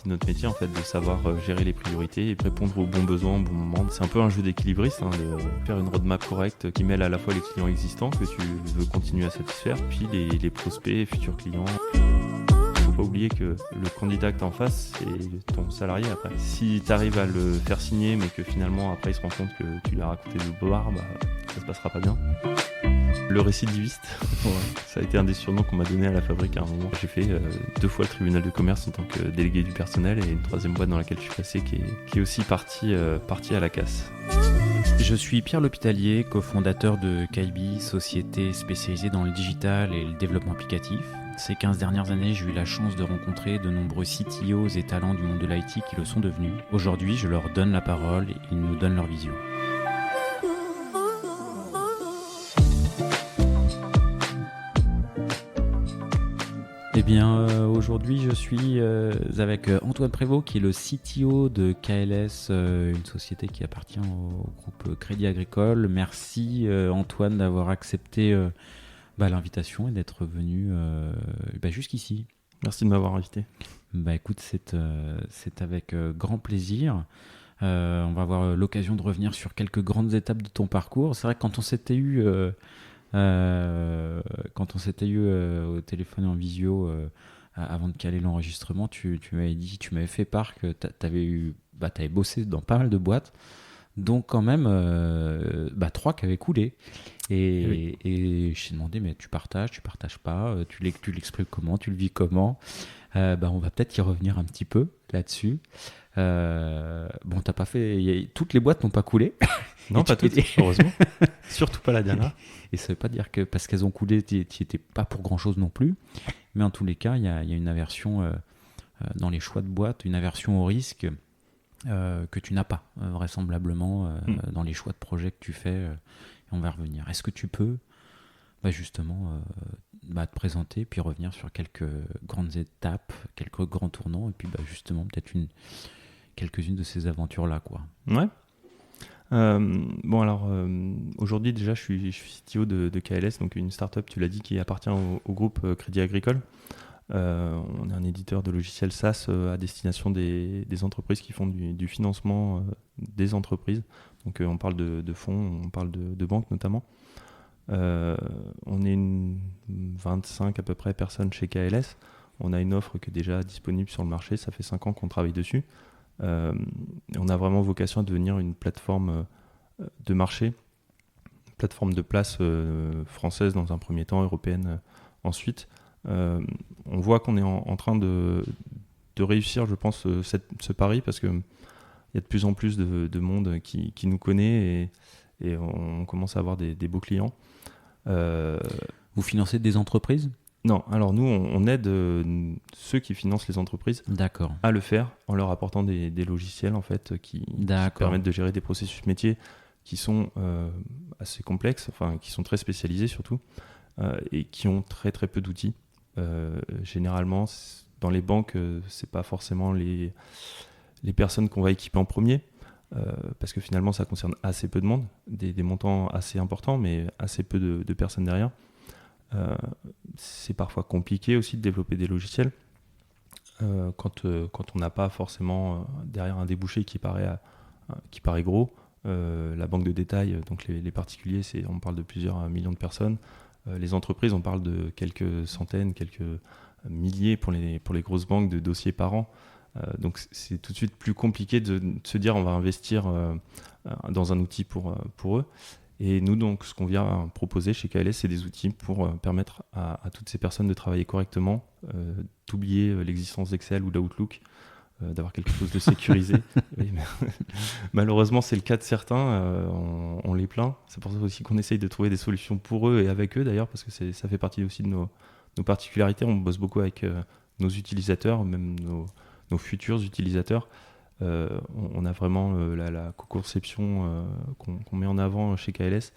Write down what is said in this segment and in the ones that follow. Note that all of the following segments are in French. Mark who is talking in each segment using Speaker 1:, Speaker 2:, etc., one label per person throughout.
Speaker 1: de notre métier en fait, de savoir gérer les priorités et répondre aux bons besoins au bon moment. C'est un peu un jeu d'équilibriste, de faire une roadmap correcte qui mêle à la fois les clients existants que tu veux continuer à satisfaire, puis les prospects, futurs clients. Faut pas oublier que le candidat que t'as en face, c'est ton salarié après. Si tu arrives à le faire signer mais que finalement après il se rend compte que tu lui as raconté de boire, ça se passera pas bien. Le récidiviste, ça a été un des surnoms qu'on m'a donné à la fabrique à un moment. J'ai fait 2 fois le tribunal de commerce en tant que délégué du personnel et une 3e boîte dans laquelle je suis passé qui est aussi partie à la casse.
Speaker 2: Je suis Pierre L'Hôpitalier, cofondateur de Kaibi, société spécialisée dans le digital et le développement applicatif. Ces 15 dernières années, j'ai eu la chance de rencontrer de nombreux CTOs et talents du monde de l'IT qui le sont devenus. Aujourd'hui, je leur donne la parole et ils nous donnent leur vision. Eh bien, aujourd'hui, je suis avec Antoine Prévost, qui est le CTO de KLS, une société qui appartient au groupe Crédit Agricole. Merci Antoine d'avoir accepté l'invitation et d'être venu jusqu'ici.
Speaker 1: Merci de m'avoir invité.
Speaker 2: Écoute, c'est avec grand plaisir. On va avoir l'occasion de revenir sur quelques grandes étapes de ton parcours. C'est vrai que quand on s'était eu au téléphone en visio avant de caler l'enregistrement, tu m'avais fait part que t'avais bossé dans pas mal de boîtes, donc quand même 3 qui avaient coulé. Et je t'ai demandé, mais tu partages pas, tu l'exprimes comment, tu le vis comment? On va peut-être y revenir un petit peu là-dessus. T'as pas fait. Toutes les boîtes n'ont pas coulé.
Speaker 1: Non, pas toutes, heureusement. Surtout pas la dernière.
Speaker 2: Et ça veut pas dire que parce qu'elles ont coulé, tu étais pas pour grand-chose non plus. Mais en tous les cas, il y a une aversion dans les choix de boîte, une aversion au risque que tu n'as pas, vraisemblablement, dans les choix de projets que tu fais. Et on va revenir. Est-ce que tu peux justement te présenter, puis revenir sur quelques grandes étapes, quelques grands tournants, et puis justement peut-être quelques-unes de ces aventures-là, quoi.
Speaker 1: Ouais. Aujourd'hui déjà je suis CTO de KLS, donc une startup, tu l'as dit, qui appartient au groupe Crédit Agricole. On est un éditeur de logiciels SaaS à destination des entreprises qui font du financement des entreprises. Donc on parle de fonds, on parle de banques notamment. On est une 25 à peu près personnes chez KLS. On a une offre qui est déjà disponible sur le marché, ça fait 5 ans qu'on travaille dessus. On a vraiment vocation à devenir une plateforme de marché, une plateforme de place française dans un premier temps, européenne ensuite. On voit qu'on est en train de réussir, je pense, ce pari, parce qu'il y a de plus en plus de monde qui nous connaît et on commence à avoir des beaux clients.
Speaker 2: Vous financez des entreprises ?
Speaker 1: Non, alors nous, on aide ceux qui financent les entreprises à le faire en leur apportant des logiciels en fait, qui permettent de gérer des processus métiers qui sont assez complexes, qui sont très spécialisés surtout, et qui ont très très peu d'outils. Généralement, dans les banques, c'est pas forcément les personnes qu'on va équiper en premier, parce que finalement, ça concerne assez peu de monde, des montants assez importants, mais assez peu de personnes derrière. C'est parfois compliqué aussi de développer des logiciels quand on n'a pas forcément derrière un débouché qui paraît gros. La banque de détail, donc les particuliers, on parle de plusieurs millions de personnes. Les entreprises, on parle de quelques centaines, quelques milliers pour les grosses banques de dossiers par an. Donc c'est tout de suite plus compliqué de se dire on va investir dans un outil pour eux. Et nous, donc, ce qu'on vient proposer chez KLS, c'est des outils pour permettre à toutes ces personnes de travailler correctement, d'oublier l'existence d'Excel ou d'Outlook, d'avoir quelque chose de sécurisé. Oui, malheureusement, c'est le cas de certains, on les plaint. C'est pour ça aussi qu'on essaye de trouver des solutions pour eux et avec eux d'ailleurs, parce que ça fait partie aussi de nos particularités. On bosse beaucoup avec nos utilisateurs, même nos futurs utilisateurs. On a vraiment la co-conception qu'on met en avant chez KLS,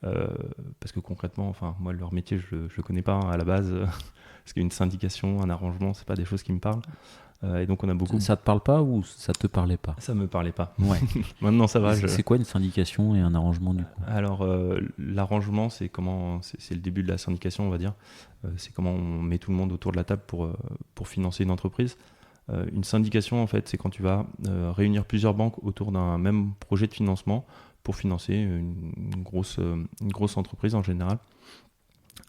Speaker 1: parce que concrètement, moi leur métier je le connais pas à la base, parce qu'une syndication, un arrangement, c'est pas des choses qui me parlent, et donc on a beaucoup.
Speaker 2: Ça te parle pas ou ça te parlait pas ?
Speaker 1: Ça me parlait pas.
Speaker 2: Ouais.
Speaker 1: Maintenant ça va.
Speaker 2: C'est quoi une syndication et un arrangement du coup ?
Speaker 1: Alors l'arrangement, c'est le début de la syndication, on va dire. C'est comment on met tout le monde autour de la table pour financer une entreprise. Une syndication, en fait, c'est quand tu vas réunir plusieurs banques autour d'un même projet de financement pour financer une grosse entreprise en général.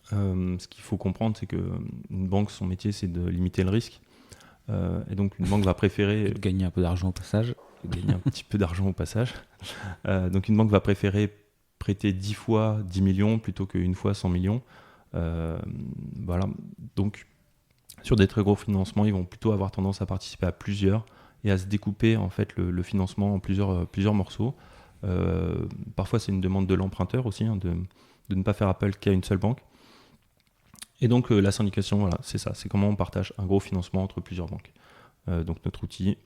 Speaker 1: Ce qu'il faut comprendre, c'est qu'une banque, son métier, c'est de limiter le risque. Et donc, une banque va préférer...
Speaker 2: Gagner un peu d'argent au passage.
Speaker 1: Gagner un petit peu d'argent au passage. Donc, une banque va préférer prêter 10 fois 10 millions plutôt qu'une fois 100 millions. Voilà. Donc, sur des très gros financements, ils vont plutôt avoir tendance à participer à plusieurs et à se découper en fait le financement en plusieurs morceaux. Parfois, c'est une demande de l'emprunteur aussi, hein, de ne pas faire appel qu'à une seule banque. Et donc, la syndication, voilà, c'est ça. C'est comment on partage un gros financement entre plusieurs banques. Donc, notre outil,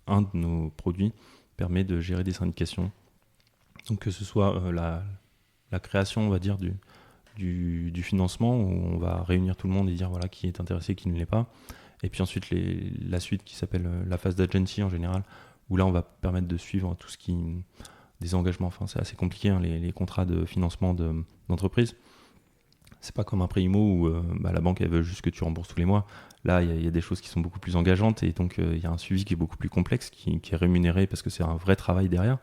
Speaker 1: un de nos produits, permet de gérer des syndications. Donc, que ce soit la création, on va dire, du financement, où on va réunir tout le monde et dire voilà, qui est intéressé, qui ne l'est pas. Et puis ensuite, la suite qui s'appelle la phase d'agency en général, où là, on va permettre de suivre tout ce qui... des engagements, enfin, c'est assez compliqué, hein, les contrats de financement d'entreprise. C'est pas comme un prêt IMO où la banque elle veut juste que tu rembourses tous les mois. Là, il y a des choses qui sont beaucoup plus engageantes et donc il y a un suivi qui est beaucoup plus complexe, qui est rémunéré parce que c'est un vrai travail derrière,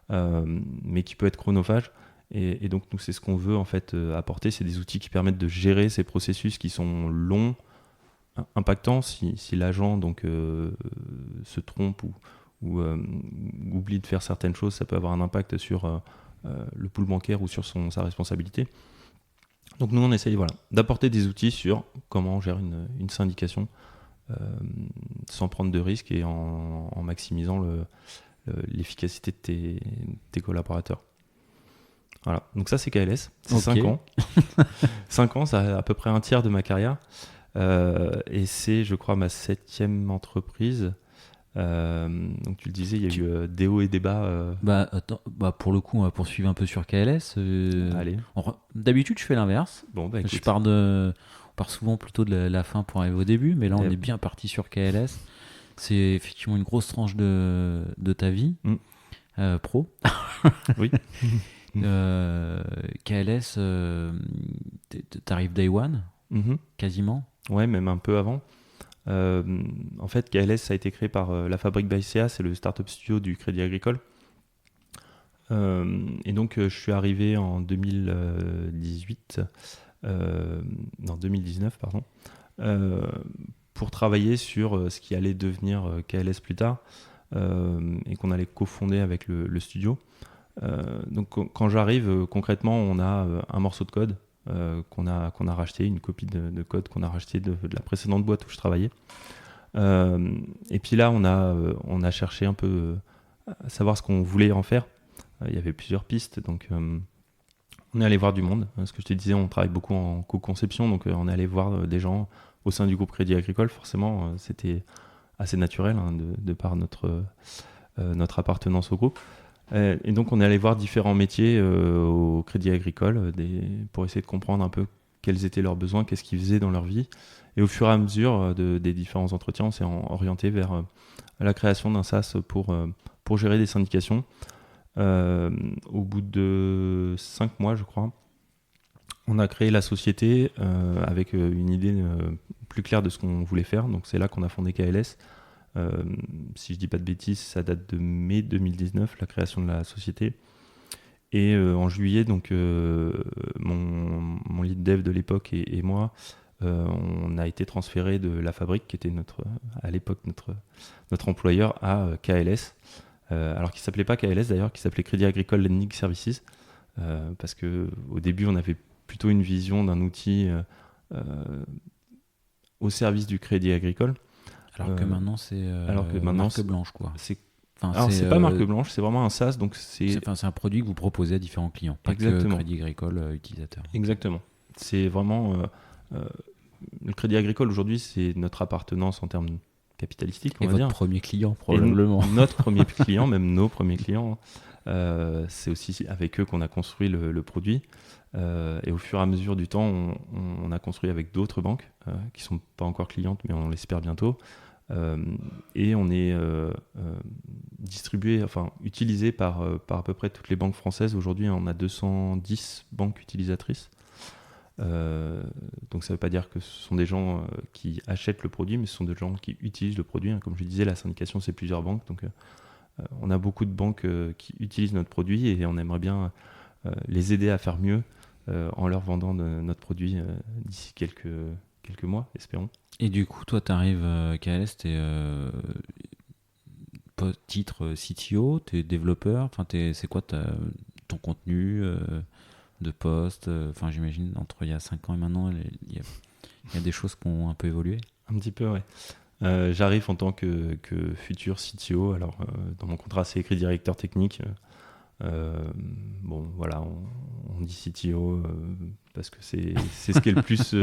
Speaker 1: mais qui peut être chronophage. Et donc nous, c'est ce qu'on veut en fait apporter, c'est des outils qui permettent de gérer ces processus qui sont longs, impactants. Si l'agent donc se trompe ou oublie de faire certaines choses, ça peut avoir un impact sur le pool bancaire ou sur sa responsabilité. Donc nous, on essaye d'apporter des outils sur comment on gère une syndication sans prendre de risques et en maximisant l'efficacité de tes collaborateurs. Voilà, donc ça c'est KLS, c'est okay. 5 ans. 5 ans, c'est à peu près un tiers de ma carrière. Et c'est, je crois, ma 7e entreprise. Donc tu le disais, il y a eu des hauts et des bas.
Speaker 2: Pour le coup, on va poursuivre un peu sur KLS.
Speaker 1: Allez.
Speaker 2: D'habitude, je fais l'inverse.
Speaker 1: Bon, écoute.
Speaker 2: On part souvent plutôt de la fin pour arriver au début, mais là, on est bien parti sur KLS. C'est effectivement une grosse tranche de ta vie pro.
Speaker 1: Oui.
Speaker 2: KLS, t'arrives day one, quasiment.
Speaker 1: Ouais, même un peu avant. En fait, KLS, ça a été créé par La Fabrique by CA, c'est le startup studio du Crédit Agricole. Et donc, je suis arrivé en 2019, pardon, pour travailler sur ce qui allait devenir KLS plus tard, et qu'on allait cofonder avec le studio. Donc, quand j'arrive, concrètement, on a un morceau de code qu'on a racheté, une copie de code qu'on a racheté de la précédente boîte où je travaillais. Et puis là, on a cherché un peu à savoir ce qu'on voulait en faire. Il y avait plusieurs pistes, donc on est allé voir du monde. Ce que je te disais, on travaille beaucoup en co-conception, donc on est allé voir des gens au sein du groupe Crédit Agricole. Forcément, c'était assez naturel de par notre appartenance au groupe. Et donc on est allé voir différents métiers au Crédit Agricole pour essayer de comprendre un peu quels étaient leurs besoins, qu'est-ce qu'ils faisaient dans leur vie. Et au fur et à mesure des différents entretiens, on s'est orienté vers la création d'un SaaS pour gérer des syndications. Au bout de 5 mois, je crois, on a créé la société avec une idée plus claire de ce qu'on voulait faire. Donc c'est là qu'on a fondé KLS. Si je dis pas de bêtises, ça date de mai 2019, la création de la société. Et en juillet, donc mon lead dev de l'époque et moi, on a été transféré de La Fabrique, qui était à l'époque notre employeur, à KLS. Alors qu'il s'appelait pas KLS d'ailleurs, qui s'appelait Crédit Agricole Lending Services, parce que au début on avait plutôt une vision d'un outil au service du Crédit Agricole.
Speaker 2: Alors que maintenant c'est marque blanche quoi.
Speaker 1: Alors c'est pas marque blanche, c'est vraiment un SaaS, donc c'est
Speaker 2: un produit que vous proposez à différents clients, pas
Speaker 1: exactement.
Speaker 2: Que Crédit Agricole utilisateur.
Speaker 1: Exactement. C'est vraiment le Crédit Agricole aujourd'hui, c'est notre appartenance en termes capitalistique, on va dire.
Speaker 2: Et votre premier client probablement.
Speaker 1: Notre premier client, même nos premiers clients. C'est aussi avec eux qu'on a construit le produit. Et au fur et à mesure du temps, on a construit avec d'autres banques qui sont pas encore clientes, mais on l'espère bientôt. Et on est distribué, enfin utilisé par à peu près toutes les banques françaises. Aujourd'hui, on a 210 banques utilisatrices. Donc ça ne veut pas dire que ce sont des gens qui achètent le produit, mais ce sont des gens qui utilisent le produit. Comme je disais, la syndication, c'est plusieurs banques. Donc on a beaucoup de banques qui utilisent notre produit et on aimerait bien les aider à faire mieux en leur vendant notre produit d'ici quelques mois, espérons.
Speaker 2: Et du coup, toi, tu arrives KLS, tu es titre CTO, tu es développeur, c'est quoi ton contenu de poste, j'imagine entre il y a 5 ans et maintenant, il y a des choses qui ont un peu évolué.
Speaker 1: Un petit peu, ouais. J'arrive en tant que futur CTO. Alors, dans mon contrat, c'est écrit directeur technique. Bon, voilà, on dit CTO parce que c'est ce qui est le plus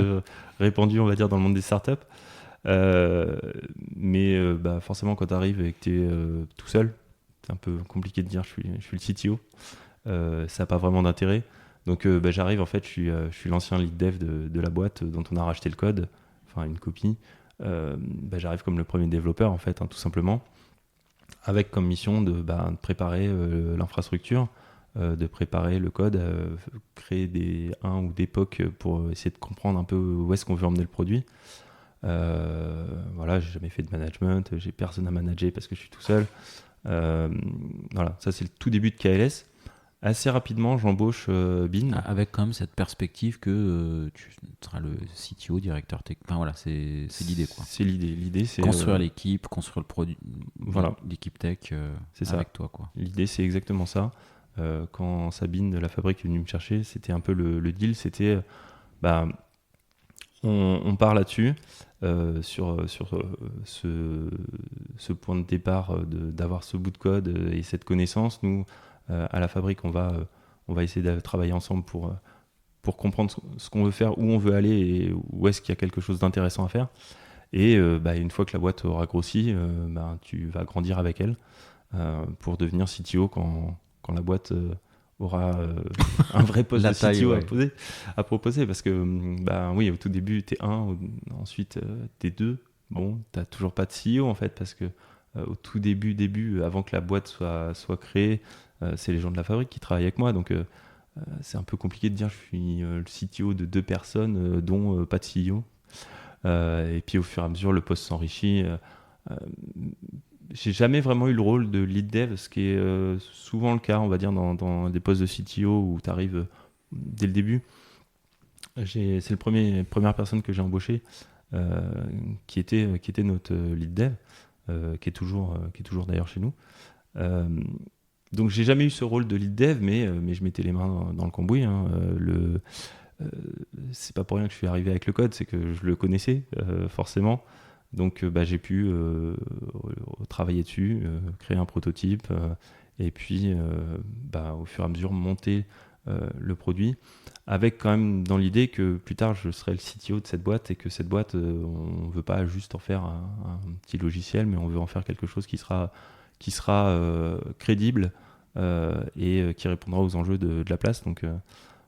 Speaker 1: répandu, on va dire, dans le monde des startups. Mais forcément, quand tu arrives et que tu es tout seul, c'est un peu compliqué de dire je suis le CTO. Ça n'a pas vraiment d'intérêt. Donc j'arrive, en fait, je suis l'ancien lead dev de la boîte dont on a racheté le code, enfin une copie. J'arrive comme le premier développeur, en fait, tout simplement, avec comme mission de préparer l'infrastructure, de préparer le code, créer un ou des POC pour essayer de comprendre un peu où est-ce qu'on veut emmener le produit. Voilà, j'ai jamais fait de management, j'ai personne à manager parce que je suis tout seul. Voilà, ça c'est le tout début de KLS. Assez rapidement, j'embauche Bin.
Speaker 2: Avec quand même cette perspective que tu seras le CTO, directeur tech. Enfin voilà, c'est l'idée, quoi.
Speaker 1: C'est l'idée. L'idée, c'est
Speaker 2: construire l'équipe, construire le produit,
Speaker 1: voilà.
Speaker 2: L'équipe tech
Speaker 1: c'est
Speaker 2: avec
Speaker 1: ça.
Speaker 2: toi, quoi.
Speaker 1: L'idée, c'est exactement ça. Quand Sabine de la fabrique est venue me chercher, c'était un peu le deal. C'était, on part là-dessus, sur ce point de départ d'avoir ce bout de code et cette connaissance. Nous, à la fabrique, on va essayer de travailler ensemble pour comprendre ce qu'on veut faire, où on veut aller et où est-ce qu'il y a quelque chose d'intéressant à faire. Et une fois que la boîte aura grossi, tu vas grandir avec elle pour devenir CTO quand la boîte aura un vrai poste de CTO à proposer. Parce que, oui, au tout début, t'es un, ensuite t'es deux. Bon, t'as toujours pas de CEO, en fait, parce que au tout début, avant que la boîte soit créée, c'est les gens de la fabrique qui travaillent avec moi. Donc, c'est un peu compliqué de dire je suis le CTO de 2 personnes, dont pas de CEO. Et puis, au fur et à mesure, le poste s'enrichit. J'ai jamais vraiment eu le rôle de lead dev, ce qui est souvent le cas, on va dire, dans des postes de CTO où tu arrives dès le début. C'est la première personne que j'ai embauchée qui était notre lead dev, qui est toujours d'ailleurs chez nous. Donc j'ai jamais eu ce rôle de lead dev, mais je mettais les mains dans le cambouis. C'est pas pour rien que je suis arrivé avec le code, c'est que je le connaissais forcément. Donc j'ai pu travailler dessus, créer un prototype et puis au fur et à mesure monter le produit, avec quand même dans l'idée que plus tard je serai le CTO de cette boîte et que cette boîte, on ne veut pas juste en faire un petit logiciel, mais on veut en faire quelque chose qui sera crédible et qui répondra aux enjeux de la place. Donc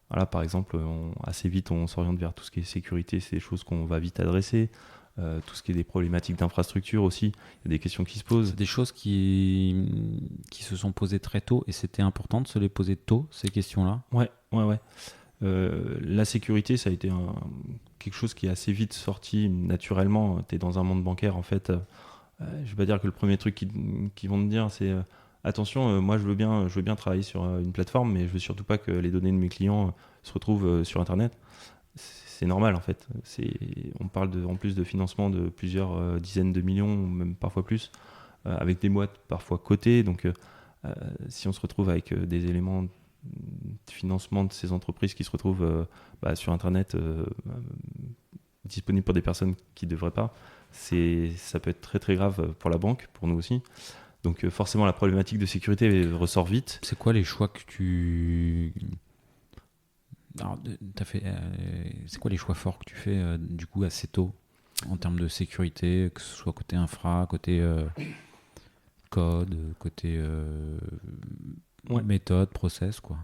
Speaker 1: voilà, par exemple, assez vite on s'oriente vers tout ce qui est sécurité, c'est des choses qu'on va vite adresser. Tout ce qui est des problématiques d'infrastructure aussi, il y a des questions qui se posent.
Speaker 2: Des choses qui se sont posées très tôt et c'était important de se les poser tôt, ces questions-là.
Speaker 1: Ouais. La sécurité, ça a été quelque chose qui est assez vite sorti naturellement. Tu es dans un monde bancaire, en fait. Je vais pas dire que le premier truc qu'ils vont te dire, c'est attention, moi je veux bien travailler sur une plateforme, mais je veux surtout pas que les données de mes clients se retrouvent sur Internet. C'est normal, en fait. On parle en plus de financement de plusieurs dizaines de millions, même parfois plus, avec des boîtes parfois cotées. Donc, si on se retrouve avec des éléments de financement de ces entreprises qui se retrouvent sur Internet, disponibles pour des personnes qui ne devraient pas, ça peut être très très grave pour la banque, pour nous aussi. Donc, forcément, la problématique de sécurité ressort vite.
Speaker 2: C'est quoi les choix que tu... Alors, c'est quoi les choix forts que tu fais du coup assez tôt en termes de sécurité, que ce soit côté infra, côté code, côté méthode, process, quoi.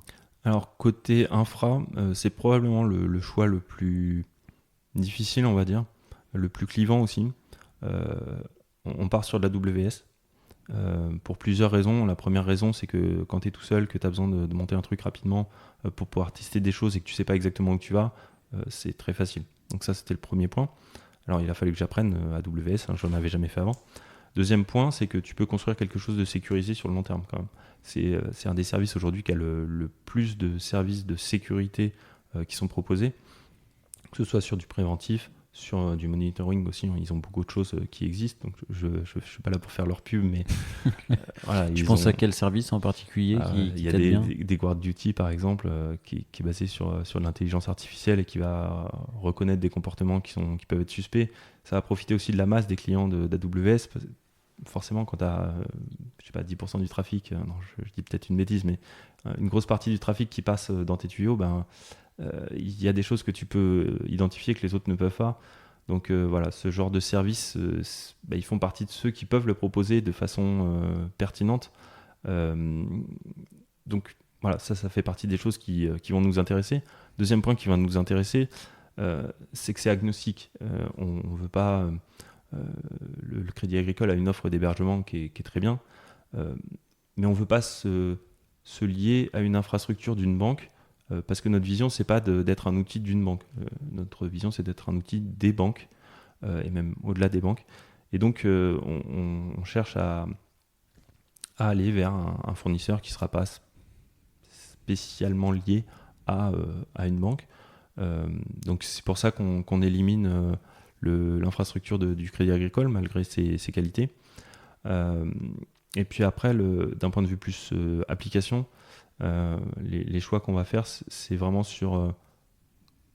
Speaker 1: Alors côté infra, c'est probablement le choix le plus difficile, on va dire, le plus clivant aussi. On part sur de la WS. Pour plusieurs raisons. La première raison, c'est que quand tu es tout seul, que tu as besoin de monter un truc rapidement pour pouvoir tester des choses et que tu sais pas exactement où tu vas, c'est très facile. Donc ça, c'était le premier point. Alors, il a fallu que j'apprenne AWS, je n'en avais jamais fait avant. Deuxième point, c'est que tu peux construire quelque chose de sécurisé sur le long terme quand même. C'est un des services aujourd'hui qui a le plus de services de sécurité qui sont proposés, que ce soit sur du préventif, sur du monitoring aussi. Ils ont beaucoup de choses qui existent, donc je ne suis pas là pour faire leur pub, mais
Speaker 2: voilà. Tu penses à quel service en particulier
Speaker 1: il y a des Guard Duty par exemple qui est basé sur l'intelligence artificielle et qui va reconnaître des comportements qui peuvent être suspects. Ça va profiter aussi de la masse des clients d'AWS. Forcément, quand tu as 10% du trafic, non, je dis peut-être une bêtise, mais une grosse partie du trafic qui passe dans tes tuyaux, il y a des choses que tu peux identifier que les autres ne peuvent pas. Donc voilà, ce genre de services, ils font partie de ceux qui peuvent le proposer de façon pertinente. Donc voilà, ça fait partie des choses qui vont nous intéresser. Deuxième point qui va nous intéresser, c'est que c'est agnostique. On ne veut pas... le Crédit Agricole a une offre d'hébergement qui est très bien, mais on ne veut pas se lier à une infrastructure d'une banque, parce que notre vision, c'est pas d'être un outil d'une banque. Notre vision, c'est d'être un outil des banques, et même au-delà des banques. Et donc, on cherche à aller vers un fournisseur qui ne sera pas spécialement lié à une banque. Donc, c'est pour ça qu'on élimine l'infrastructure du Crédit Agricole, malgré ses qualités. Et puis après, d'un point de vue plus application, les choix qu'on va faire, c'est vraiment sur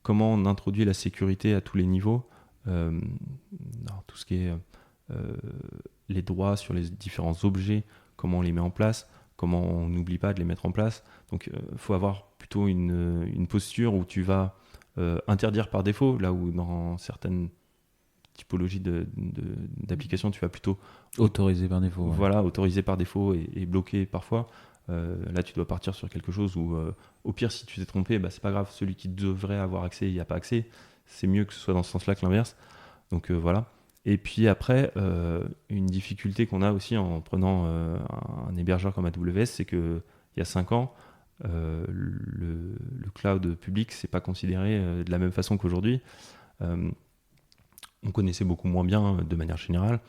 Speaker 1: comment on introduit la sécurité à tous les niveaux, tout ce qui est les droits sur les différents objets, comment on les met en place, comment on n'oublie pas de les mettre en place. Donc il faut avoir plutôt une posture où tu vas interdire par défaut, là où dans certaines typologies d'applications, tu vas plutôt
Speaker 2: autoriser par défaut.
Speaker 1: Voilà, autoriser par défaut et bloquer parfois. Là, tu dois partir sur quelque chose où, au pire, si tu t'es trompé, c'est pas grave, celui qui devrait avoir accès, il n'y a pas accès. C'est mieux que ce soit dans ce sens-là que l'inverse. Donc voilà. Et puis après, une difficulté qu'on a aussi en prenant un hébergeur comme AWS, c'est qu'il y a 5 ans, le cloud public, c'est pas considéré de la même façon qu'aujourd'hui. On connaissait beaucoup moins bien de manière générale.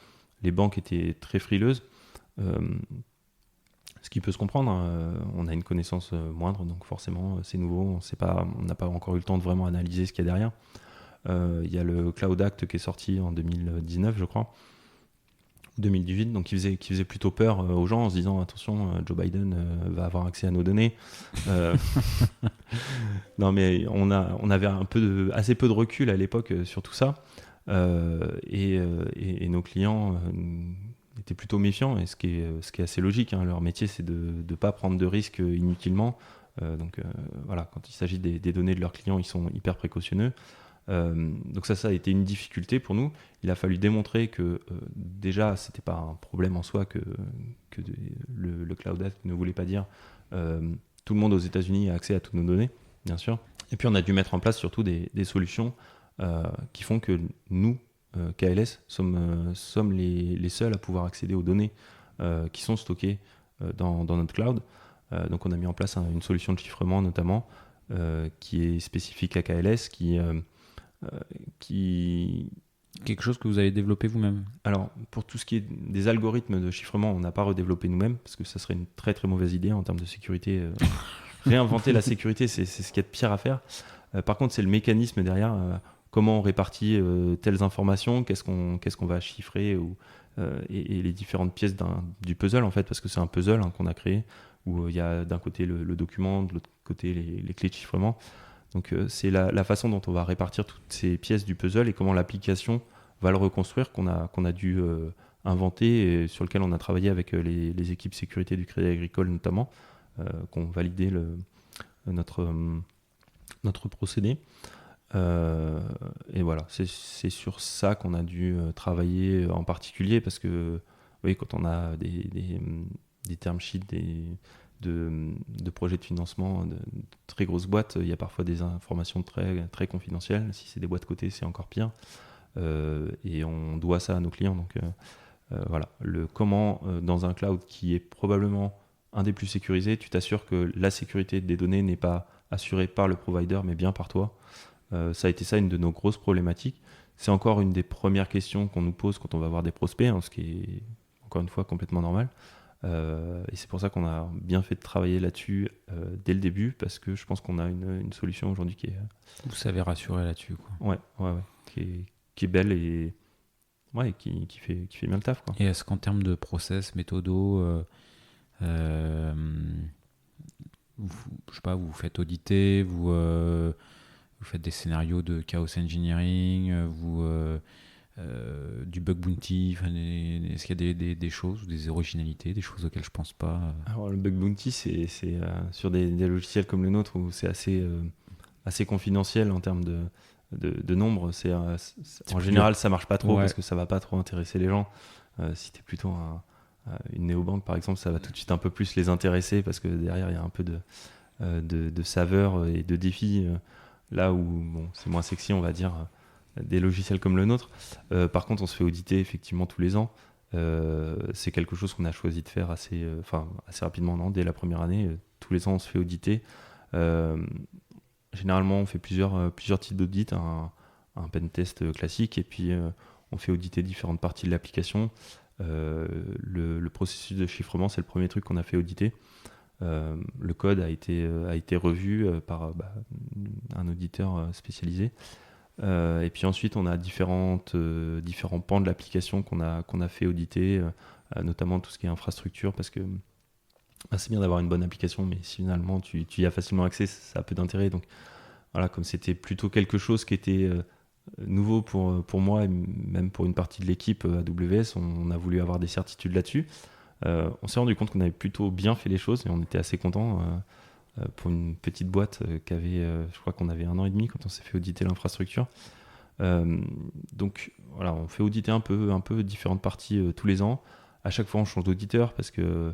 Speaker 1: Les banques étaient très frileuses. Ce qui peut se comprendre, on a une connaissance moindre, donc forcément c'est nouveau, on n'a pas encore eu le temps de vraiment analyser ce qu'il y a derrière. Il y a le Cloud Act qui est sorti en 2019, je crois, 2018, donc qui faisait plutôt peur aux gens en se disant attention, Joe Biden va avoir accès à nos données. Non, mais on avait assez peu de recul à l'époque sur tout ça, et nos clients étaient plutôt méfiants, et ce qui est assez logique, hein. Leur métier, c'est de ne pas prendre de risques inutilement. Donc voilà, quand il s'agit des données de leurs clients, ils sont hyper précautionneux. Donc ça a été une difficulté pour nous. Il a fallu démontrer que déjà, c'était pas un problème en soi, que le Cloud Act ne voulait pas dire tout le monde aux États-Unis a accès à toutes nos données, bien sûr. Et puis on a dû mettre en place surtout des solutions qui font que nous, KLS, sommes les seuls à pouvoir accéder aux données qui sont stockées dans notre cloud. Donc on a mis en place une solution de chiffrement notamment qui est spécifique à KLS,
Speaker 2: Quelque chose que vous avez développé vous-même?
Speaker 1: Alors, pour tout ce qui est des algorithmes de chiffrement, on n'a pas redéveloppé nous-mêmes, parce que ça serait une très très mauvaise idée en termes de sécurité. Réinventer la sécurité, c'est ce qu'il y a de pire à faire. Par contre, c'est le mécanisme derrière, comment on répartit telles informations, qu'est-ce qu'on va chiffrer, et les différentes pièces du puzzle, en fait, parce que c'est un puzzle qu'on a créé, où il y a d'un côté le document, de l'autre côté les clés de chiffrement. Donc c'est la façon dont on va répartir toutes ces pièces du puzzle et comment l'application va le reconstruire, qu'on a dû inventer, et sur lequel on a travaillé avec les équipes sécurité du Crédit Agricole notamment, qui ont validé notre procédé. Et voilà, c'est sur ça qu'on a dû travailler en particulier, parce que oui, quand on a des term sheets, de projets de financement de très grosses boîtes, il y a parfois des informations très, très confidentielles. Si c'est des boîtes cotées, c'est encore pire. Et on doit ça à nos clients. Donc voilà, comment dans un cloud qui est probablement un des plus sécurisés, tu t'assures que la sécurité des données n'est pas assurée par le provider, mais bien par toi. Ça a été ça une de nos grosses problématiques. C'est encore une des premières questions qu'on nous pose quand on va voir des prospects, hein, ce qui est encore une fois complètement normal. Et c'est pour ça qu'on a bien fait de travailler là-dessus dès le début, parce que je pense qu'on a une solution aujourd'hui qui est...
Speaker 2: Vous savez rassurer là-dessus, quoi.
Speaker 1: Ouais. Qui est belle et qui fait bien le taf, quoi.
Speaker 2: Et est-ce qu'en termes de process, méthodo, vous faites auditer, vous faites des scénarios de chaos engineering, du bug bounty, est-ce qu'il y a des choses, des originalités, des choses auxquelles je pense pas
Speaker 1: Alors, le bug bounty, c'est sur des logiciels comme le nôtre où c'est assez confidentiel en termes de nombre. En général, ça marche pas trop parce que ça va pas trop intéresser les gens. Si tu es plutôt une néobanque, par exemple, ça va tout de suite un peu plus les intéresser parce que derrière, il y a un peu de saveur et de défi. Là où c'est moins sexy, on va dire, des logiciels comme le nôtre. Par contre, on se fait auditer effectivement tous les ans. C'est quelque chose qu'on a choisi de faire assez rapidement, non, dès la première année. Tous les ans, on se fait auditer. Généralement, on fait plusieurs types d'audits, un pen test classique, et puis on fait auditer différentes parties de l'application. Le processus de chiffrement, c'est le premier truc qu'on a fait auditer. Le code a été revu par un auditeur spécialisé. Et puis ensuite, on a différents pans de l'application qu'on a fait auditer, notamment tout ce qui est infrastructure, parce que c'est bien d'avoir une bonne application, mais si finalement tu y as facilement accès, ça a peu d'intérêt. Donc voilà, comme c'était plutôt quelque chose qui était nouveau pour moi, et même pour une partie de l'équipe AWS, on a voulu avoir des certitudes là-dessus. On s'est rendu compte qu'on avait plutôt bien fait les choses et on était assez contents pour une petite boîte je crois qu'on avait 1 an et demi quand on s'est fait auditer l'infrastructure. Donc voilà, on fait auditer un peu différentes parties tous les ans. À chaque fois, on change d'auditeur parce que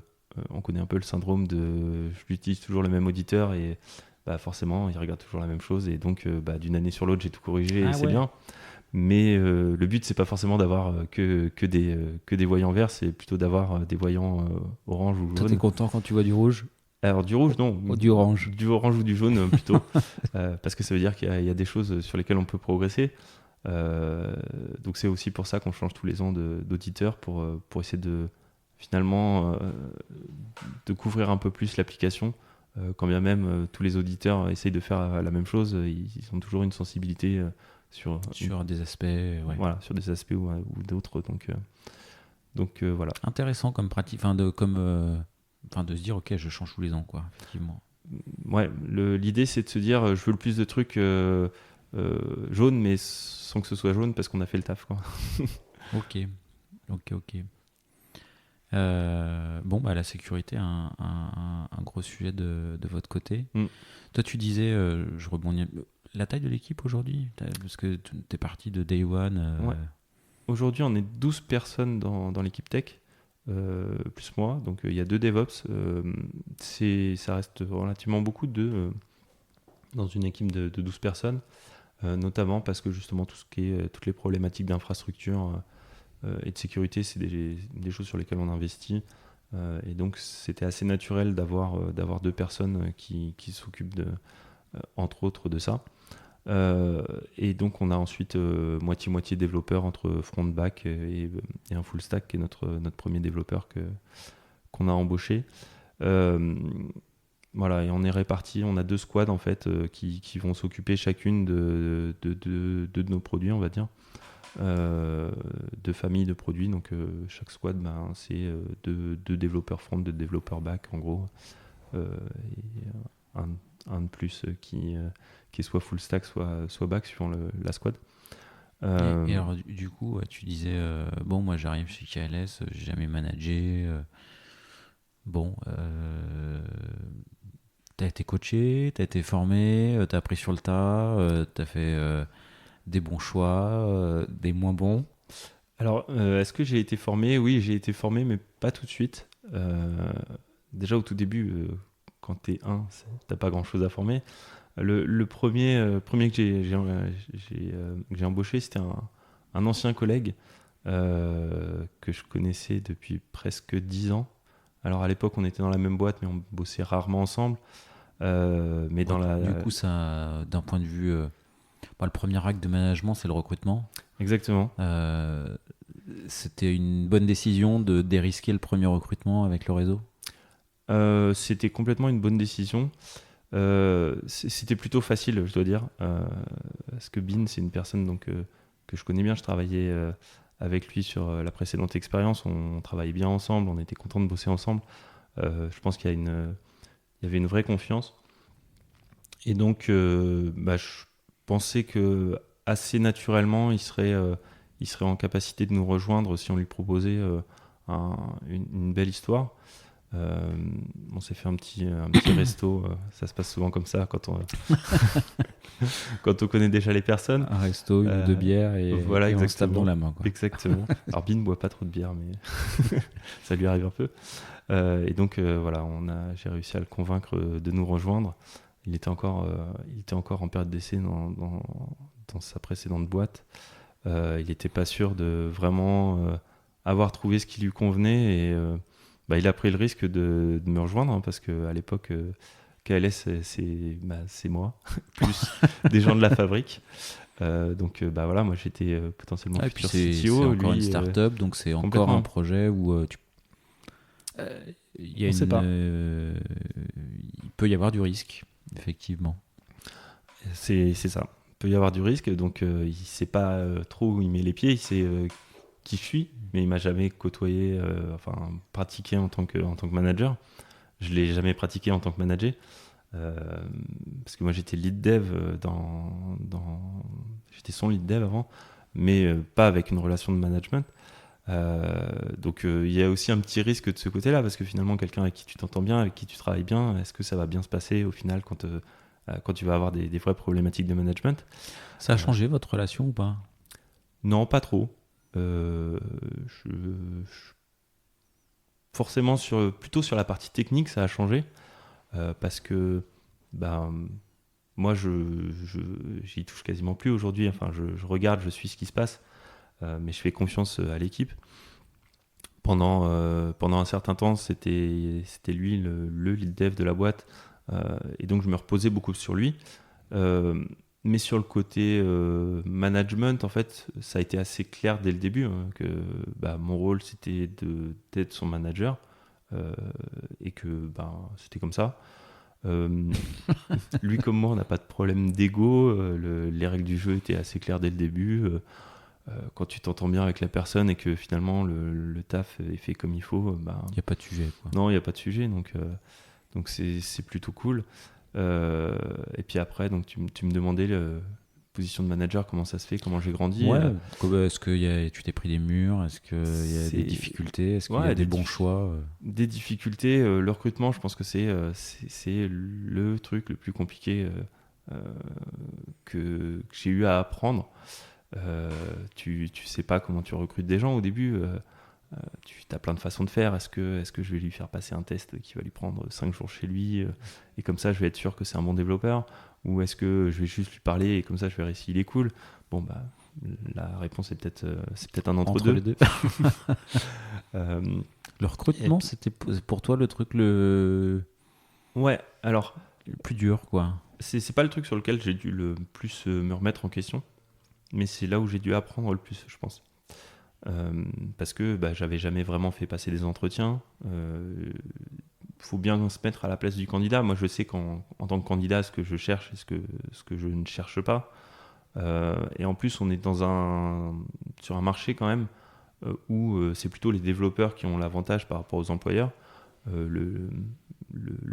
Speaker 1: on connaît un peu le syndrome de j'utilise toujours le même auditeur et forcément, il regarde toujours la même chose et donc d'une année sur l'autre, j'ai tout corrigé et c'est bien. Mais le but, c'est pas forcément d'avoir que des voyants verts, c'est plutôt d'avoir des voyants orange ou jaune.
Speaker 2: T'es content quand tu vois du rouge ?
Speaker 1: Alors du rouge, non.
Speaker 2: Du orange.
Speaker 1: Du orange ou du jaune plutôt. Parce que ça veut dire qu'il y a des choses sur lesquelles on peut progresser. Donc c'est aussi pour ça qu'on change tous les ans d'auditeur pour essayer de finalement de couvrir un peu plus l'application. Quand bien même tous les auditeurs essayent de faire la même chose, ils ont toujours une sensibilité sur
Speaker 2: des aspects, ouais.
Speaker 1: Voilà, sur des aspects ou d'autres. Donc voilà.
Speaker 2: Intéressant comme pratique, de se dire ok, je change tous les ans, quoi, effectivement.
Speaker 1: Ouais, l'idée c'est de se dire je veux le plus de trucs jaunes, mais sans que ce soit jaune parce qu'on a fait le taf, quoi.
Speaker 2: Ok. La sécurité, un gros sujet de votre côté. Toi, tu disais, je rebondis, la taille de l'équipe aujourd'hui, parce que tu es parti de Day One.
Speaker 1: Ouais. Aujourd'hui, on est 12 personnes dans l'équipe tech, plus moi. Donc, il y a 2 DevOps. Ça reste relativement beaucoup dans une équipe de 12 personnes, notamment parce que justement, toutes les problématiques d'infrastructure et de sécurité, c'est des choses sur lesquelles on investit. Et donc, c'était assez naturel d'avoir 2 personnes qui s'occupent entre autres de ça. Et donc on a ensuite moitié développeur entre front-back et un full stack qui est notre premier développeur qu'on a embauché. Voilà, et on est répartis, on a 2 squads en fait qui vont s'occuper chacune de nos produits, on va dire, 2 familles de produits. Donc chaque squad, c'est 2 développeurs front, 2 développeurs back en gros, et un de plus qui est soit full stack, soit back, suivant la squad.
Speaker 2: Et alors, du coup, tu disais, moi j'arrive chez KLS, j'ai jamais managé. T'as été coaché, t'as été formé, t'as appris sur le tas, t'as fait des bons choix, des moins bons.
Speaker 1: Alors, est-ce que j'ai été formé ? Oui, j'ai été formé, mais pas tout de suite. Déjà au tout début, quand t'es t'as pas grand-chose à former. Le premier que j'ai embauché, c'était un ancien collègue que je connaissais depuis presque 10 ans. Alors à l'époque, on était dans la même boîte, mais on bossait rarement ensemble. Du
Speaker 2: coup, ça, d'un point de vue Le premier acte de management, c'est le recrutement.
Speaker 1: Exactement.
Speaker 2: C'était une bonne décision de dérisquer le premier recrutement avec le réseau?
Speaker 1: C'était complètement une bonne décision. C'était plutôt facile, je dois dire, parce que Bin, c'est une personne donc, que je connais bien. Je travaillais avec lui sur la précédente expérience. On travaillait bien ensemble, on était contents de bosser ensemble. Je pense qu'il y avait une vraie confiance. Et donc, je pensais que assez naturellement, il serait en capacité de nous rejoindre si on lui proposait une belle histoire. On s'est fait un petit resto, ça se passe souvent comme ça quand on, quand on connaît déjà les personnes.
Speaker 2: Un resto, une ou deux bières et,
Speaker 1: voilà,
Speaker 2: et on se tape dans la main. Quoi.
Speaker 1: Exactement. Alors Bin ne boit pas trop de bière, mais ça lui arrive un peu. Et donc voilà, j'ai réussi à le convaincre de nous rejoindre. Il était encore en période d'essai dans sa précédente boîte. Il n'était pas sûr de vraiment avoir trouvé ce qui lui convenait et il a pris le risque de me rejoindre hein, parce qu'à l'époque, KLS, c'est moi, plus des gens de la fabrique. Donc voilà, moi j'étais potentiellement futur CTO.
Speaker 2: C'est encore une start-up, donc c'est encore un projet où il peut y avoir du risque, effectivement.
Speaker 1: C'est ça. Il peut y avoir du risque, donc il ne sait pas trop où il met les pieds, il sait qui je suis, mais il m'a jamais côtoyé, pratiqué en tant que manager. Je l'ai jamais pratiqué en tant que manager, parce que moi j'étais lead dev j'étais son lead dev avant, mais pas avec une relation de management. Donc il y a aussi un petit risque de ce côté-là, parce que finalement quelqu'un avec qui tu t'entends bien, avec qui tu travailles bien, est-ce que ça va bien se passer au final quand tu vas avoir des vraies problématiques de management?
Speaker 2: Ça a changé votre relation ou pas?
Speaker 1: Non, pas trop. Forcément plutôt sur la partie technique ça a changé parce que moi j'y touche quasiment plus aujourd'hui. Enfin je regarde, je suis ce qui se passe, mais je fais confiance à l'équipe. Pendant un certain temps c'était lui le lead dev de la boîte, et donc je me reposais beaucoup sur lui. Mais sur le côté management, en fait, ça a été assez clair dès le début hein, que mon rôle c'était d'être son manager et que c'était comme ça. Lui comme moi, on n'a pas de problème d'ego. Les règles du jeu étaient assez claires dès le début. Quand tu t'entends bien avec la personne et que finalement le taf est fait comme il faut,
Speaker 2: il n'y a pas de sujet. Quoi.
Speaker 1: Non, il n'y a pas de sujet, donc c'est plutôt cool. Et puis après, donc tu me demandais position de manager, comment ça se fait, comment j'ai grandi.
Speaker 2: Ouais, est-ce que tu t'es pris des murs, est-ce qu'il y a des difficultés, est-ce qu'il y a des bons choix
Speaker 1: Des difficultés, le recrutement, je pense que c'est le truc le plus compliqué que j'ai eu à apprendre. Tu sais pas comment tu recrutes des gens au début. Tu as plein de façons de faire. Est-ce que je vais lui faire passer un test qui va lui prendre 5 jours chez lui et comme ça je vais être sûr que c'est un bon développeur, ou est-ce que je vais juste lui parler et comme ça je verrai s'il est cool? Bon la réponse est peut-être un entre
Speaker 2: les deux. Le recrutement, c'était pour toi le truc
Speaker 1: ouais, alors
Speaker 2: le plus dur quoi.
Speaker 1: C'est pas le truc sur lequel j'ai dû le plus me remettre en question, mais c'est là où j'ai dû apprendre le plus, je pense. Parce que j'avais jamais vraiment fait passer des entretiens. Faut bien se mettre à la place du candidat. Moi, je sais en tant que candidat ce que je cherche et ce que je ne cherche pas. Et en plus, on est sur un marché quand même où c'est plutôt les développeurs qui ont l'avantage par rapport aux employeurs. Le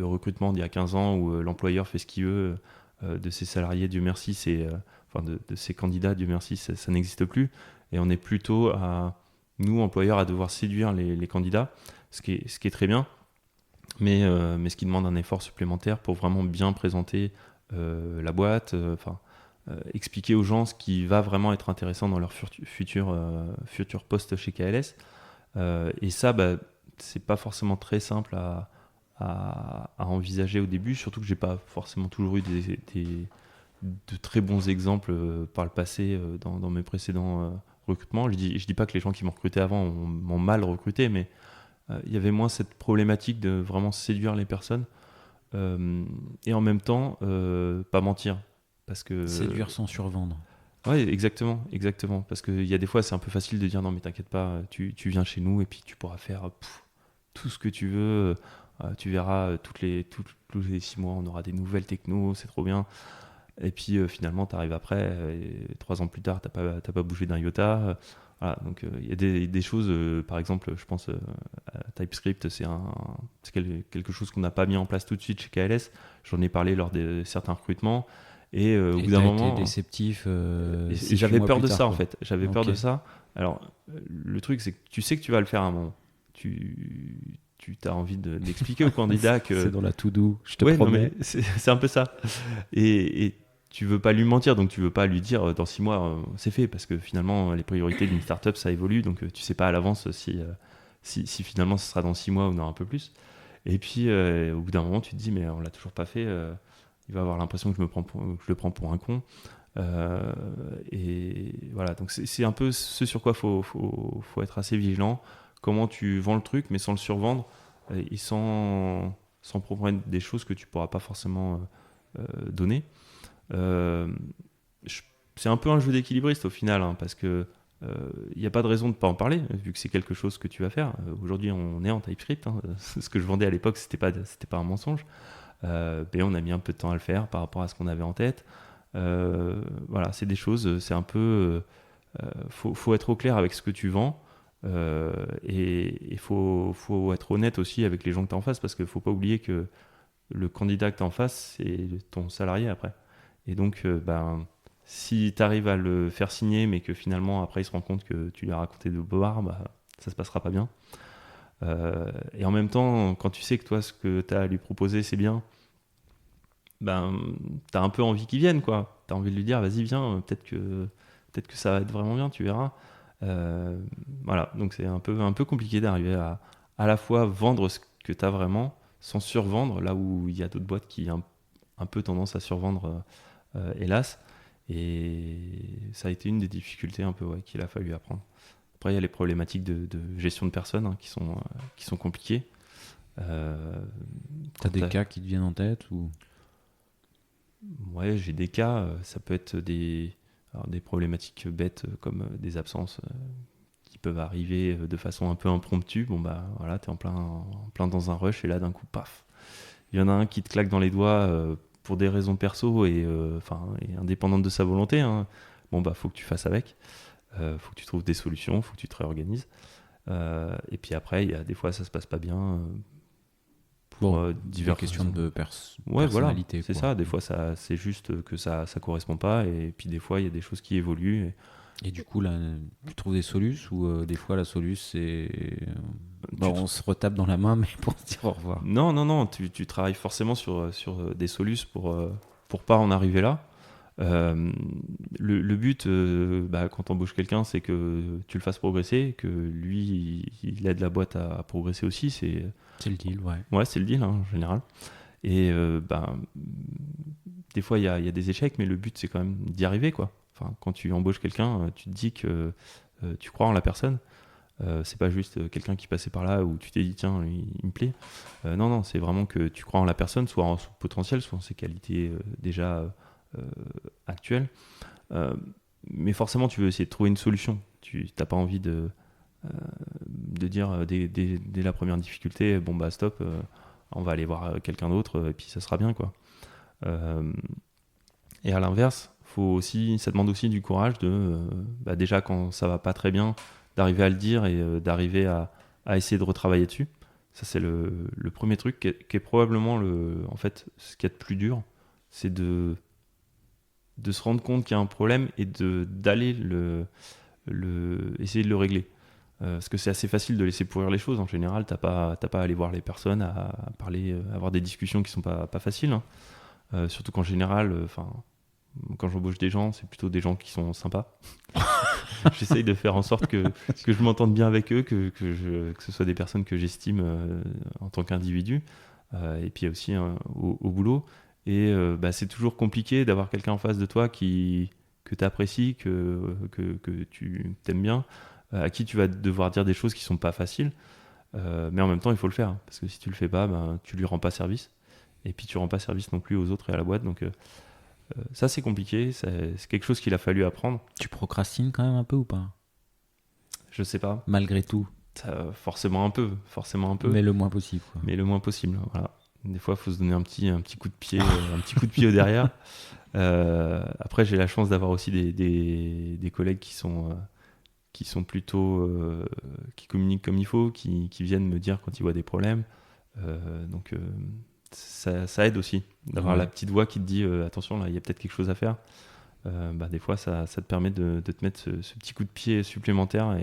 Speaker 1: recrutement d'il y a 15 ans où l'employeur fait ce qu'il veut de ses salariés, Dieu merci, de ses candidats, Dieu merci, ça n'existe plus. Et on est plutôt nous, employeurs, à devoir séduire les candidats, ce qui est très bien, mais ce qui demande un effort supplémentaire pour vraiment bien présenter la boîte, expliquer aux gens ce qui va vraiment être intéressant dans leur futur poste chez KLS. Et ça, c'est pas forcément très simple à envisager au début, surtout que j'ai pas forcément toujours eu de très bons exemples par le passé dans mes précédents recrutements. Je dis pas que les gens qui m'ont recruté avant m'ont mal recruté, mais il y avait moins cette problématique de vraiment séduire les personnes et en même temps pas mentir, parce que
Speaker 2: séduire sans survendre.
Speaker 1: Ouais, exactement. Parce qu'il y a des fois, c'est un peu facile de dire non, mais t'inquiète pas, tu viens chez nous et puis tu pourras faire tout ce que tu veux. Tu verras, tous les 6 mois, on aura des nouvelles techno, c'est trop bien. Et puis finalement, tu arrives après, et 3 ans plus tard, t'as pas bougé d'un iota. Voilà, donc il y a des choses, par exemple, je pense à TypeScript, c'est quelque chose qu'on n'a pas mis en place tout de suite chez KLS. J'en ai parlé lors de certains recrutements. Et au bout d'un moment,
Speaker 2: été déceptif.
Speaker 1: Et j'avais peur de ça, en fait. J'avais peur de
Speaker 2: Ok.
Speaker 1: ça. Alors, le truc, c'est que tu sais que tu vas le faire à un moment. Tu as envie d'expliquer au candidat que.
Speaker 2: C'est dans la to-do, je te
Speaker 1: Ouais, non,
Speaker 2: promets.
Speaker 1: mais c'est un peu ça. Et tu veux pas lui mentir, donc tu veux pas lui dire dans 6 mois, c'est fait, parce que finalement, les priorités d'une startup, ça évolue, donc tu sais pas à l'avance si finalement ce sera dans 6 mois ou non un peu plus. Et puis, au bout d'un moment, tu te dis, mais on l'a toujours pas fait. Il va avoir l'impression que je le prends pour un con. Et voilà, donc c'est un peu ce sur quoi faut être assez vigilant. Comment tu vends le truc, mais sans le survendre et sans promettre des choses que tu pourras pas forcément donner. C'est un peu un jeu d'équilibriste au final, hein, parce que il n'y a pas de raison de ne pas en parler, vu que c'est quelque chose que tu vas faire. Aujourd'hui, on est en TypeScript. Hein. Ce que je vendais à l'époque, c'était pas un mensonge. Mais on a mis un peu de temps à le faire par rapport à ce qu'on avait en tête. Voilà, c'est des choses, c'est un peu. Faut être au clair avec ce que tu vends. Et il faut être honnête aussi avec les gens que tu as en face, parce qu'il ne faut pas oublier que le candidat que tu as en face, c'est ton salarié après. Et donc, si tu arrives à le faire signer, mais que finalement, après, il se rend compte que tu lui as raconté de bobards, ça se passera pas bien. Et en même temps, quand tu sais que toi, ce que tu as à lui proposer, c'est bien, tu as un peu envie qu'il vienne, quoi. Tu as envie de lui dire, vas-y, viens, peut-être que ça va être vraiment bien, tu verras. Voilà, donc c'est un peu compliqué d'arriver à la fois vendre ce que tu as vraiment, sans survendre, là où il y a d'autres boîtes qui ont un peu tendance à survendre, hélas. Et ça a été une des difficultés un peu qu'il a fallu apprendre. Après, il y a les problématiques de gestion de personnes, hein, qui sont compliquées.
Speaker 2: T'as des cas qui te viennent en tête ou...
Speaker 1: Ouais, j'ai des cas. Ça peut être des problématiques bêtes, comme des absences qui peuvent arriver de façon un peu impromptue. Bon, voilà, t'es en plein dans un rush et là, d'un coup, paf, il y en a un qui te claque dans les doigts pour des raisons perso et indépendantes de sa volonté. Hein. Bon, faut que tu fasses avec. Faut que tu trouves des solutions, faut que tu te réorganises. Et puis après, il y a des fois, ça se passe pas bien. Pour diverses
Speaker 2: questions de
Speaker 1: ouais,
Speaker 2: personnalité.
Speaker 1: Voilà, c'est ça. Des fois, c'est juste que ça correspond pas. Et puis des fois, il y a des choses qui évoluent.
Speaker 2: Et du coup, là, tu trouves des solutions ou des fois la solution c'est on se retape dans la main, mais pour se dire au revoir.
Speaker 1: Non, tu travailles forcément sur des solutions pour pas en arriver là. Le but, quand tu embauches quelqu'un, c'est que tu le fasses progresser, que lui, il aide la boîte à progresser aussi. C'est
Speaker 2: le deal, ouais.
Speaker 1: Ouais, c'est le deal, hein, en général. Et des fois, il y a des échecs, mais le but, c'est quand même d'y arriver, quoi. Enfin, quand tu embauches quelqu'un, tu te dis que tu crois en la personne. C'est pas juste quelqu'un qui passait par là où tu t'es dit tiens, lui, il me plaît. Non, c'est vraiment que tu crois en la personne, soit en son potentiel, soit en ses qualités déjà actuelles. Mais forcément, tu veux essayer de trouver une solution. Tu n'as pas envie de dire dès la première difficulté, stop, on va aller voir quelqu'un d'autre et puis ça sera bien, quoi. Et à l'inverse, ça demande aussi du courage déjà quand ça va pas très bien, d'arriver à le dire et d'arriver à essayer de retravailler dessus. Ça, c'est le premier truc qui est probablement en fait, ce qu'il y a de plus dur, c'est de se rendre compte qu'il y a un problème et d'aller essayer de le régler. Parce que c'est assez facile de laisser pourrir les choses. En général, t'as pas à aller voir les personnes, à parler, à avoir des discussions qui sont pas faciles. Hein. Surtout qu'en général, quand j'embauche des gens, c'est plutôt des gens qui sont sympas. J'essaye de faire en sorte que je m'entende bien avec eux, que ce soit des personnes que j'estime en tant qu'individu. Et puis aussi au boulot. Et c'est toujours compliqué d'avoir quelqu'un en face de toi que tu apprécies, que tu t'aimes bien, à qui tu vas devoir dire des choses qui sont pas faciles, mais en même temps il faut le faire, parce que si tu le fais pas, tu lui rends pas service, et puis tu rends pas service non plus aux autres et à la boîte. Donc Ça, c'est compliqué. C'est quelque chose qu'il a fallu apprendre.
Speaker 2: Tu procrastines quand même un peu ou pas?
Speaker 1: Je sais pas.
Speaker 2: Malgré tout.
Speaker 1: Forcément un peu.
Speaker 2: Mais le moins possible. Quoi.
Speaker 1: Mais le moins possible. Voilà. Des fois, il faut se donner un petit coup de pied, un petit coup de pied au derrière. Après, j'ai la chance d'avoir aussi des collègues qui sont plutôt qui communiquent comme il faut, qui viennent me dire quand ils voient des problèmes. Donc ça aide aussi d'avoir la petite voix qui te dit attention, là il y a peut-être quelque chose à faire. Des fois ça te permet de te mettre ce petit coup de pied supplémentaire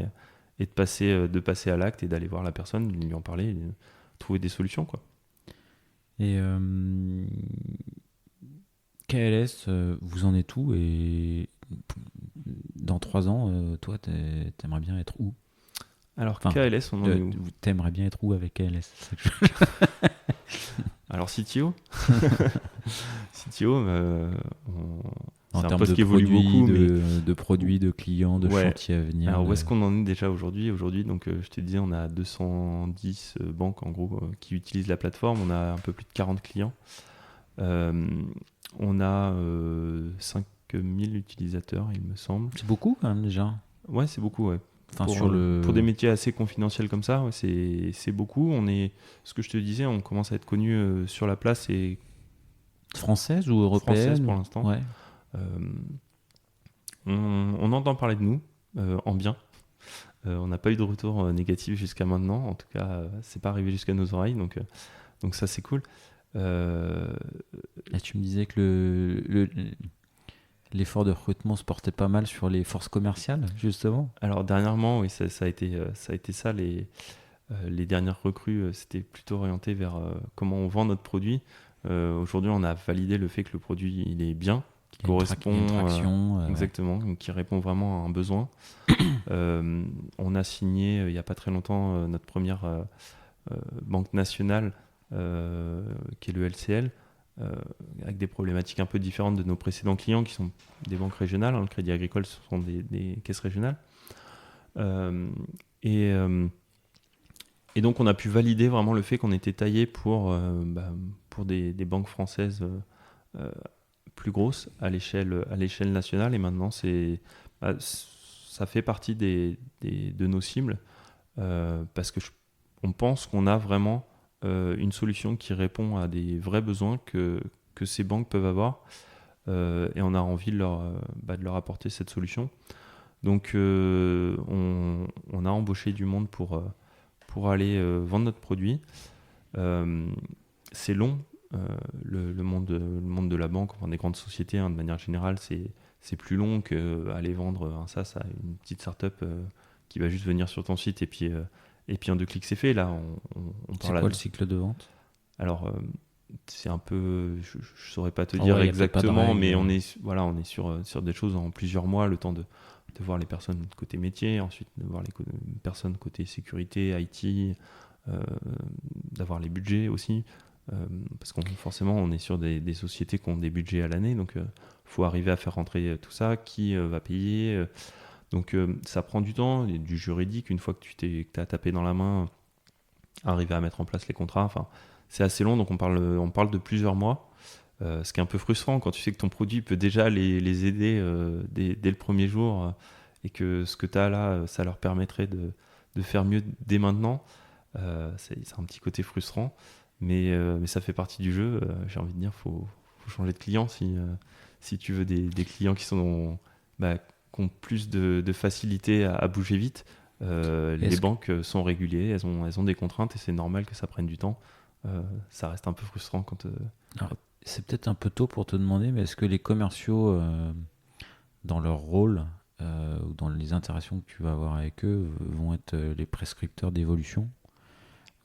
Speaker 1: et de passer à l'acte et d'aller voir la personne, lui en parler, trouver des solutions, quoi.
Speaker 2: Et KLS, vous en êtes où? Et dans 3 ans, toi, t'aimerais bien être où?
Speaker 1: Alors, KLS, on en est où?
Speaker 2: T'aimerais bien être où avec KLS?
Speaker 1: Alors, CTO CTO,
Speaker 2: en
Speaker 1: c'est un
Speaker 2: termes
Speaker 1: poste
Speaker 2: de
Speaker 1: qui évolue beaucoup.
Speaker 2: de produits, de clients, de chantiers à venir.
Speaker 1: Alors, où est-ce qu'on en est déjà aujourd'hui? Donc, je te disais, on a 210 banques, en gros, qui utilisent la plateforme. On a un peu plus de 40 clients. On a 5000 utilisateurs, il me semble.
Speaker 2: C'est beaucoup, quand même, déjà.
Speaker 1: Ouais, c'est beaucoup, ouais.
Speaker 2: Enfin,
Speaker 1: pour des métiers assez confidentiels comme ça, ouais, c'est beaucoup. Ce que je te disais, on commence à être connu sur la place. Et
Speaker 2: française ou européenne?
Speaker 1: Française pour l'instant.
Speaker 2: Ouais.
Speaker 1: On entend parler de nous en bien. On n'a pas eu de retour négatif jusqu'à maintenant. En tout cas, c'est pas arrivé jusqu'à nos oreilles. Donc ça, c'est cool.
Speaker 2: Là, tu me disais que l'effort de recrutement se portait pas mal sur les forces commerciales, justement.
Speaker 1: Alors dernièrement, oui, ça a été ça. Les dernières recrues, c'était plutôt orienté vers comment on vend notre produit. Aujourd'hui, on a validé le fait que le produit il est bien, qui correspond exactement, qui répond vraiment à un besoin. On a signé il n'y a pas très longtemps notre première banque nationale, qui est le LCL. Avec des problématiques un peu différentes de nos précédents clients qui sont des banques régionales. Le Crédit Agricole, ce sont des caisses régionales. Et donc, on a pu valider vraiment le fait qu'on était taillé pour des banques françaises plus grosses à l'échelle nationale. Et maintenant, ça fait partie de nos cibles parce que on pense qu'on a vraiment une solution qui répond à des vrais besoins que ces banques peuvent avoir et on a envie de leur apporter cette solution. Donc on a embauché du monde pour aller vendre notre produit. C'est long, le monde de la banque, enfin des grandes sociétés, de manière générale, c'est plus long qu'aller vendre un SaaS à une petite startup qui va juste venir sur ton site et puis en 2 clics c'est fait. Là, on parle.
Speaker 2: C'est quoi le cycle de vente?
Speaker 1: Alors, c'est un peu, je saurais pas te dire exactement, mais on est sur des choses en plusieurs mois, le temps de voir les personnes côté métier, ensuite de voir les personnes côté sécurité, IT, d'avoir les budgets aussi, parce qu'on forcément on est sur des sociétés qui ont des budgets à l'année, donc faut arriver à faire rentrer tout ça, qui va payer. Donc ça prend du temps, et du juridique, une fois que tu t'as tapé dans la main, arriver à mettre en place les contrats, enfin c'est assez long, donc on parle de plusieurs mois, ce qui est un peu frustrant quand tu sais que ton produit peut déjà les aider dès le premier jour, et que ce que tu as là, ça leur permettrait de faire mieux dès maintenant. C'est un petit côté frustrant, mais ça fait partie du jeu. J'ai envie de dire, faut changer de client si tu veux des clients qui ont plus de facilité à bouger vite. Les banques sont réguliers, elles ont des contraintes et c'est normal que ça prenne du temps. Ça reste un peu frustrant quand...
Speaker 2: Alors, c'est peut-être un peu tôt pour te demander, mais est-ce que les commerciaux, dans leur rôle ou dans les interactions que tu vas avoir avec eux, vont être les prescripteurs d'évolution?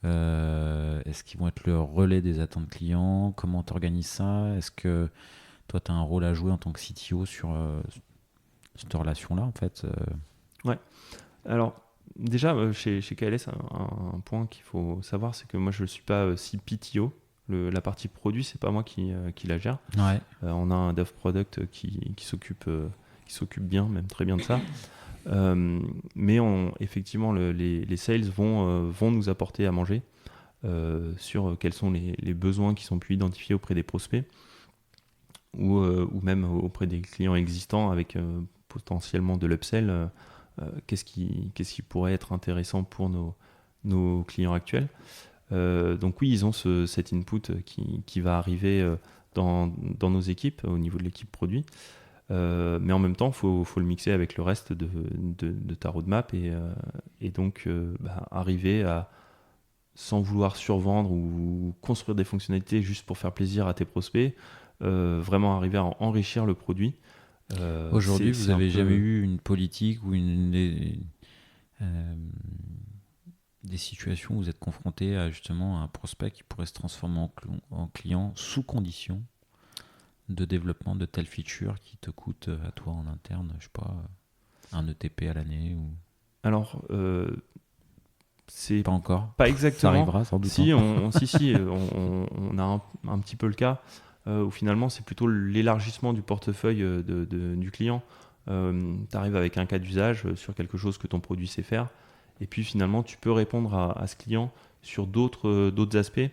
Speaker 2: Est-ce qu'ils vont être le relais des attentes clients? Comment tu organises ça? Est-ce que toi, tu as un rôle à jouer en tant que CTO sur cette relation-là, en fait?
Speaker 1: Ouais. Alors, déjà, chez KLS, un point qu'il faut savoir, c'est que moi, je ne suis pas CPTO. La partie produit, c'est pas moi qui la gère.
Speaker 2: Ouais.
Speaker 1: On a un dev product qui s'occupe bien, même très bien de ça. Mais effectivement, les sales vont nous apporter à manger sur quels sont les besoins qui sont pu identifier auprès des prospects. ou même auprès des clients existants avec potentiellement de l'upsell, qu'est-ce qui pourrait être intéressant pour nos clients actuels. Donc oui, ils ont cet input qui va arriver dans nos équipes, au niveau de l'équipe produit. Mais en même temps, il faut le mixer avec le reste de ta roadmap et donc arriver à, sans vouloir survendre ou construire des fonctionnalités juste pour faire plaisir à tes prospects, vraiment arriver à enrichir le produit.
Speaker 2: Aujourd'hui, vous n'avez jamais eu une politique ou des situations où vous êtes confronté à justement un prospect qui pourrait se transformer en client sous condition de développement de telle feature qui te coûte à toi en interne, je sais pas, un ETP à l'année ou...
Speaker 1: Alors, c'est
Speaker 2: pas encore.
Speaker 1: Pas exactement.
Speaker 2: Ça arrivera sans doute.
Speaker 1: Si, on a un petit peu le cas où finalement c'est plutôt l'élargissement du portefeuille du client. Tu arrives avec un cas d'usage sur quelque chose que ton produit sait faire, et puis finalement tu peux répondre à ce client sur d'autres aspects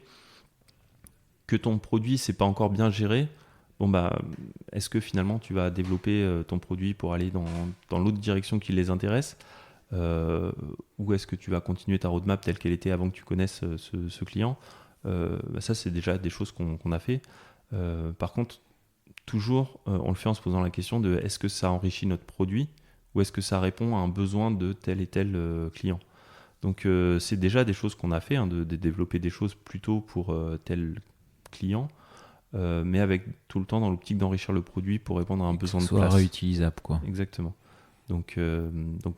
Speaker 1: que ton produit c'est pas encore bien géré. Est-ce que finalement tu vas développer ton produit pour aller dans l'autre direction qui les intéresse, ou est-ce que tu vas continuer ta roadmap telle qu'elle était avant que tu connaisses ce client? Ça c'est déjà des choses qu'on a fait. Par contre, toujours on le fait en se posant la question de est-ce que ça enrichit notre produit ou est-ce que ça répond à un besoin de tel et tel client. Donc c'est déjà des choses qu'on a fait, de développer des choses plutôt pour tel client, mais avec tout le temps dans l'optique d'enrichir le produit pour répondre à un besoin de place.
Speaker 2: Soit réutilisable, quoi.
Speaker 1: Exactement. Donc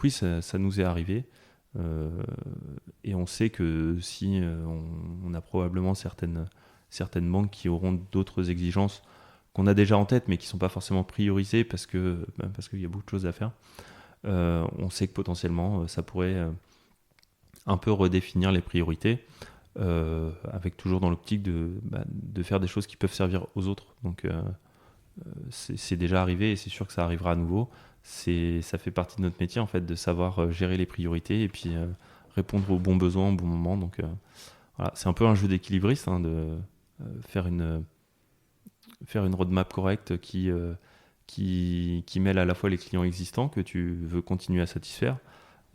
Speaker 1: oui, ça nous est arrivé. Et on sait que si on a probablement certaines banques qui auront d'autres exigences qu'on a déjà en tête, mais qui ne sont pas forcément priorisées parce qu'il y a beaucoup de choses à faire. On sait que potentiellement, ça pourrait un peu redéfinir les priorités, avec toujours dans l'optique de faire des choses qui peuvent servir aux autres. Donc c'est déjà arrivé et c'est sûr que ça arrivera à nouveau. Ça fait partie de notre métier en fait, de savoir gérer les priorités et puis répondre aux bons besoins au bon moment. Donc voilà, c'est un peu un jeu d'équilibriste, de faire une roadmap correcte qui mêle à la fois les clients existants que tu veux continuer à satisfaire,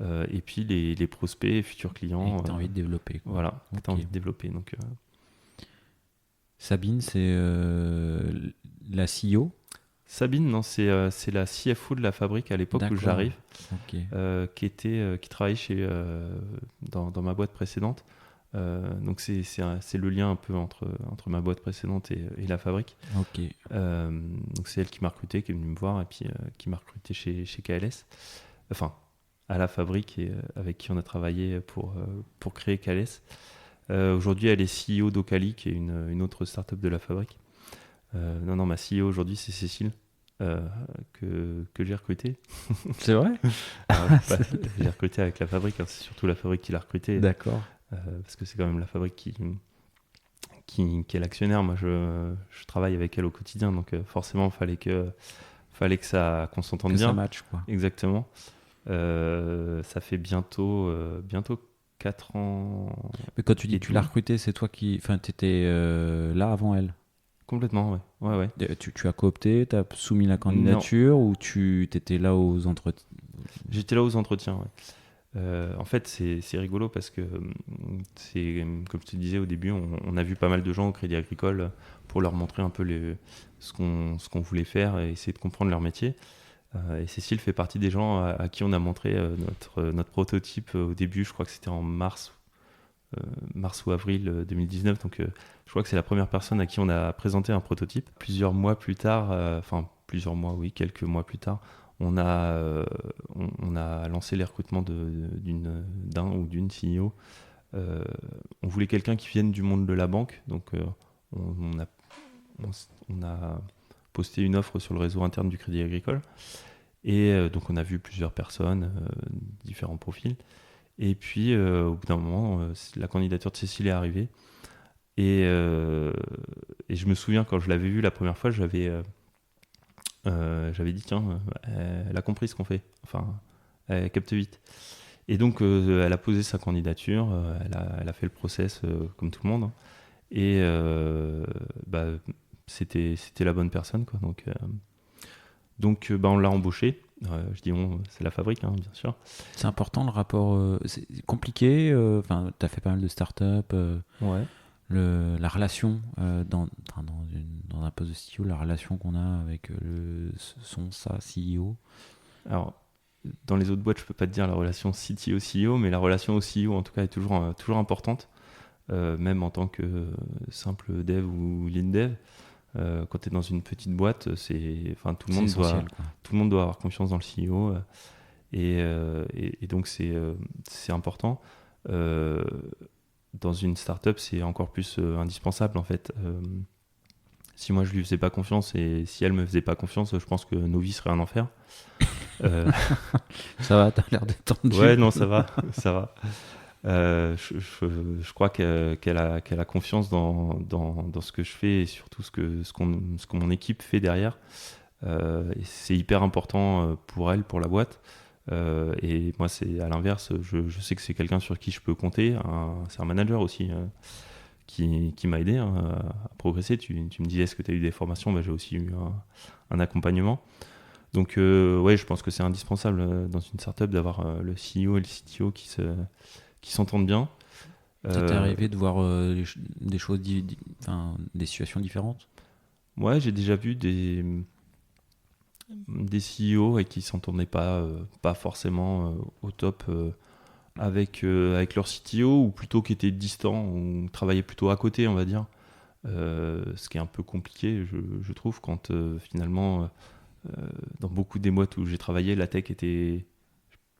Speaker 1: et puis les prospects et futurs clients
Speaker 2: que tu as envie de développer, quoi.
Speaker 1: Voilà, que tu as envie de développer. Donc
Speaker 2: Sabine, c'est la CEO.
Speaker 1: Sabine, non, c'est la CFO de la fabrique à l'époque où j'arrive, qui travaillait dans ma boîte précédente. Donc c'est le lien un peu entre ma boîte précédente et la fabrique. Donc c'est elle qui m'a recruté, qui est venue me voir et puis qui m'a recruté chez KLS, enfin à la fabrique, et avec qui on a travaillé pour créer KLS. Aujourd'hui elle est CEO d'Ocali, qui est une autre start-up de la fabrique. Non, ma CEO aujourd'hui c'est Cécile, que j'ai recruté.
Speaker 2: C'est vrai?
Speaker 1: J'ai recruté avec la fabrique, c'est surtout la fabrique qui l'a recruté.
Speaker 2: D'accord.
Speaker 1: Parce que c'est quand même la fabrique qui est l'actionnaire. Moi je travaille avec elle au quotidien, donc forcément fallait que qu'on s'entende bien.
Speaker 2: Ça match, quoi.
Speaker 1: Exactement. Ça fait bientôt 4 ans.
Speaker 2: Mais quand tu dis tu l'as recruté, c'est toi qui... Enfin, tu étais là avant elle?
Speaker 1: Complètement, ouais.
Speaker 2: Tu as coopté, tu as soumis la candidature, ou tu étais là aux entretiens?
Speaker 1: J'étais là aux entretiens, ouais. En fait, c'est rigolo parce que comme je te disais au début, on a vu pas mal de gens au Crédit Agricole pour leur montrer un peu ce qu'on voulait faire et essayer de comprendre leur métier. Et Cécile fait partie des gens à qui on a montré notre prototype au début. Je crois que c'était en mars ou avril 2019. Donc je crois que c'est la première personne à qui on a présenté un prototype. Plusieurs mois plus tard, quelques mois plus tard, on a lancé les recrutements d'un ou d'une CEO. On voulait quelqu'un qui vienne du monde de la banque, donc on a posté une offre sur le réseau interne du Crédit Agricole, et donc on a vu plusieurs personnes, différents profils, et puis au bout d'un moment, la candidature de Cécile est arrivée, et je me souviens quand je l'avais vue la première fois, j'avais dit tiens, elle a compris ce qu'on fait, enfin elle capte vite. Et donc elle a posé sa candidature, elle a fait le process comme tout le monde, et c'était la bonne personne, quoi. Donc on l'a embauché. Je dis c'est la fabrique, hein, bien sûr.
Speaker 2: C'est important le rapport. C'est compliqué. Tu as fait pas mal de startups.
Speaker 1: Ouais.
Speaker 2: La relation dans un poste de CEO, la relation qu'on a avec sa CEO.
Speaker 1: Alors, dans les autres boîtes, je peux pas te dire la relation CTO-CEO, mais la relation au CEO, en tout cas, est toujours importante. Même en tant que simple dev ou lead dev. Quand tu es dans une petite boîte, tout le monde doit avoir confiance dans le CEO. Et donc, c'est important. Dans une startup, c'est encore plus indispensable, en fait. Si moi, je lui faisais pas confiance et si elle me faisait pas confiance, je pense que nos vies seraient un enfer.
Speaker 2: Ça va, t'as l'air détendu.
Speaker 1: Ouais, non, ça va. Je crois qu'elle a confiance dans ce que je fais et surtout ce que mon équipe fait derrière. Et c'est hyper important pour elle, pour la boîte. Et moi, c'est à l'inverse, je sais que c'est quelqu'un sur qui je peux compter. C'est un manager aussi qui m'a aidé à progresser. Tu me disais, est-ce que tu as eu des formations? J'ai aussi eu un accompagnement. Donc, ouais, je pense que c'est indispensable dans une startup d'avoir le CEO et le CTO qui s'entendent bien.
Speaker 2: Ça t'est arrivé de voir des choses, des situations différentes?
Speaker 1: Ouais, j'ai déjà vu des CEO et qui s'entendaient pas forcément au top avec leur CTO, ou plutôt qui étaient distants ou travaillaient plutôt à côté, on va dire. Ce qui est un peu compliqué, je trouve, quand finalement, dans beaucoup des boîtes où j'ai travaillé, la tech était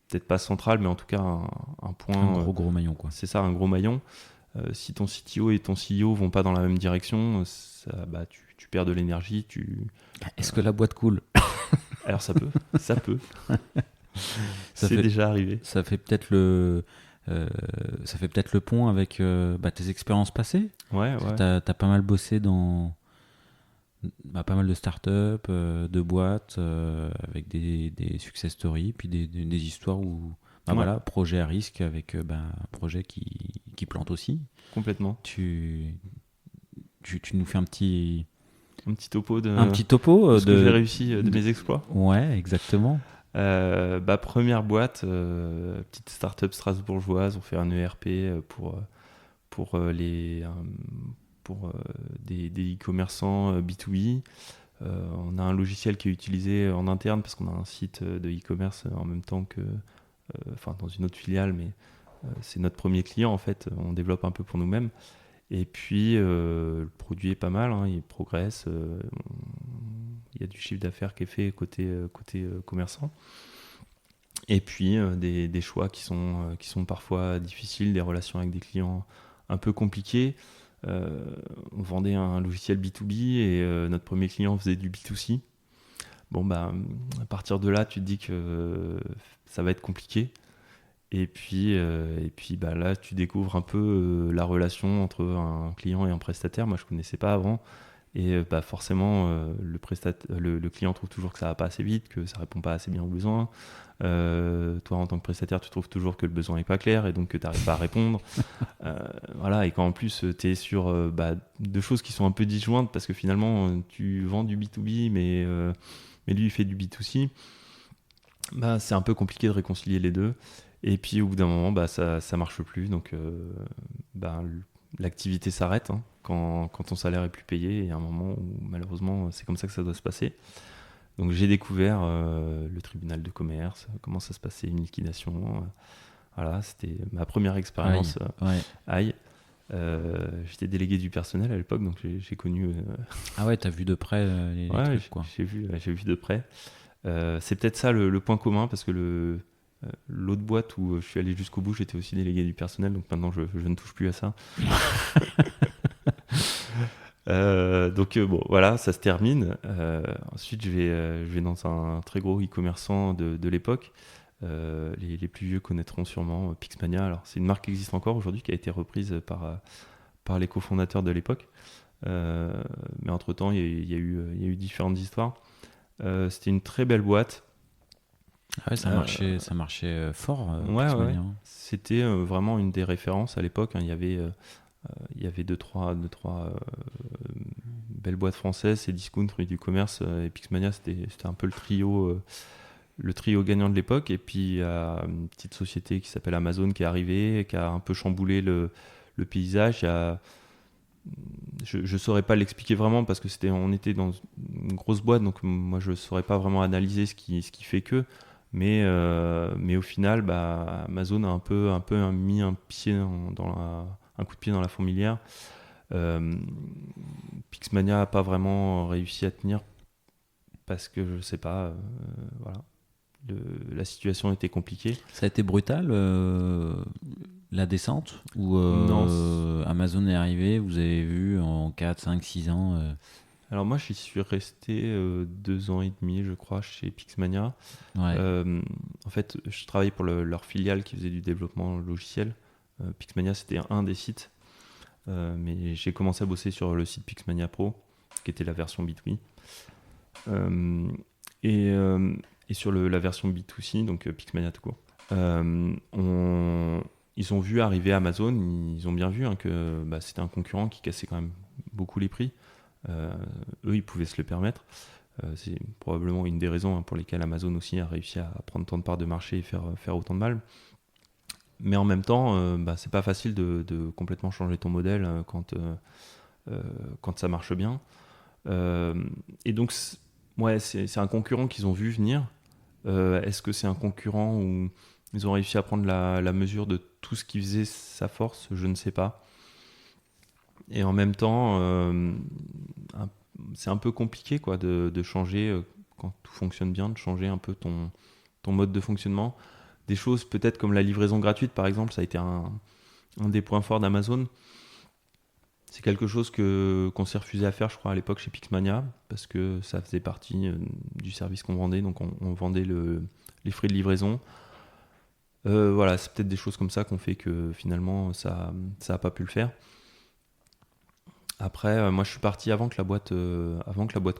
Speaker 1: peut-être pas centrale, mais en tout cas un point.
Speaker 2: Un gros maillon, quoi.
Speaker 1: C'est ça, un gros maillon. Si ton CTO et ton CEO vont pas dans la même direction, tu perds de l'énergie.
Speaker 2: Est-ce que la boîte coule?
Speaker 1: Alors ça peut. C'est déjà arrivé.
Speaker 2: Ça fait peut-être le pont avec tes expériences passées.
Speaker 1: Ouais.
Speaker 2: T'as pas mal bossé dans pas mal de startups, de boîtes, avec des success stories, puis des histoires où voilà, projet à risque avec un projet qui plante aussi.
Speaker 1: Complètement.
Speaker 2: Tu nous fais un petit
Speaker 1: topo de
Speaker 2: ce
Speaker 1: que j'ai réussi, de mes exploits.
Speaker 2: Ouais, exactement.
Speaker 1: Première boîte, petite start-up strasbourgeoise. On fait un ERP pour des e-commerçants B2B. On a un logiciel qui est utilisé en interne parce qu'on a un site de e-commerce en même temps que dans une autre filiale, mais c'est notre premier client, en fait. On développe un peu pour nous-mêmes. Et puis, le produit est pas mal, hein, il progresse. Il y a du chiffre d'affaires qui est fait côté commerçant. Et puis, des choix qui sont parfois difficiles, des relations avec des clients un peu compliquées. On vendait un logiciel B2B et notre premier client faisait du B2C. À partir de là, tu te dis que ça va être compliqué. Et puis là, tu découvres un peu la relation entre un client et un prestataire. Moi, je ne connaissais pas avant. Et forcément, le client trouve toujours que ça va pas assez vite, que ça répond pas assez bien aux besoins. Toi, en tant que prestataire, tu trouves toujours que le besoin n'est pas clair et donc que tu n'arrives pas à répondre. Voilà, et quand en plus, tu es sur deux choses qui sont un peu disjointes parce que finalement, tu vends du B2B, mais lui, il fait du B2C. C'est un peu compliqué de réconcilier les deux. Et puis, au bout d'un moment, ça marche plus. Donc, l'activité s'arrête, hein, quand ton salaire est plus payé. Et à un moment où, malheureusement, c'est comme ça que ça doit se passer. Donc, j'ai découvert le tribunal de commerce, comment ça se passait, une liquidation. Voilà, c'était ma première expérience. Aïe. J'étais délégué du personnel à l'époque, donc j'ai connu.
Speaker 2: Ah ouais, t'as vu de près les trucs, quoi.
Speaker 1: J'ai vu de près. C'est peut-être ça le point commun, parce que l'autre boîte où je suis allé jusqu'au bout, j'étais aussi délégué du personnel, donc maintenant je ne touche plus à ça. Donc voilà, ça se termine. Ensuite, je vais dans un très gros e-commerçant de l'époque. Les plus vieux connaîtront sûrement Pixmania. Alors, c'est une marque qui existe encore aujourd'hui, qui a été reprise par les cofondateurs de l'époque. Mais entre-temps, il y a eu différentes histoires. C'était une très belle boîte.
Speaker 2: Ah ouais, ça marchait fort.
Speaker 1: Ouais. C'était vraiment une des références à l'époque. Hein. Il y avait Il y avait deux, trois belles boîtes françaises, c'est Discount, Rue du Commerce et Pixmania, c'était un peu le trio gagnant de l'époque. Et puis il y a une petite société qui s'appelle Amazon qui est arrivée, qui a un peu chamboulé le paysage. Je ne saurais pas l'expliquer vraiment parce que on était dans une grosse boîte, donc moi je ne saurais pas vraiment analyser ce qui fait que. Mais au final, Amazon a un peu mis un coup de pied dans la fourmilière. Pixmania n'a pas vraiment réussi à tenir parce que je sais pas, voilà. La situation était compliquée.
Speaker 2: Ça a été brutal, la descente, ou
Speaker 1: Non.
Speaker 2: Amazon est arrivé, vous avez vu en 4, 5, 6 ans
Speaker 1: Alors moi, j'y suis resté 2 ans et demi, je crois, chez Pixmania.
Speaker 2: Ouais.
Speaker 1: En fait, je travaillais pour leur filiale qui faisait du développement logiciel. Pixmania, c'était un des sites. Mais j'ai commencé à bosser sur le site Pixmania Pro, qui était la version B2B. Et sur la version B2C, donc Pixmania tout court. Ils ont vu arriver Amazon, ils ont bien vu que c'était un concurrent qui cassait quand même beaucoup les prix. Eux, ils pouvaient se le permettre. C'est probablement une des raisons pour lesquelles Amazon aussi a réussi à prendre tant de parts de marché et faire autant de mal. Mais en même temps, c'est pas facile de complètement changer ton modèle quand ça marche bien. Et donc, c'est un concurrent qu'ils ont vu venir. Est-ce que c'est un concurrent où ils ont réussi à prendre la mesure de tout ce qui faisait sa force? Je ne sais pas. Et en même temps, c'est un peu compliqué quoi, de changer, quand tout fonctionne bien, de changer un peu ton mode de fonctionnement. Des choses peut-être comme la livraison gratuite, par exemple, ça a été un des points forts d'Amazon. C'est quelque chose qu'on s'est refusé à faire, je crois, à l'époque chez Pixmania, parce que ça faisait partie du service qu'on vendait, donc on vendait les frais de livraison. Voilà, c'est peut-être des choses comme ça qu'on fait que finalement ça n'a pas pu le faire. Après, moi je suis parti avant que la boîte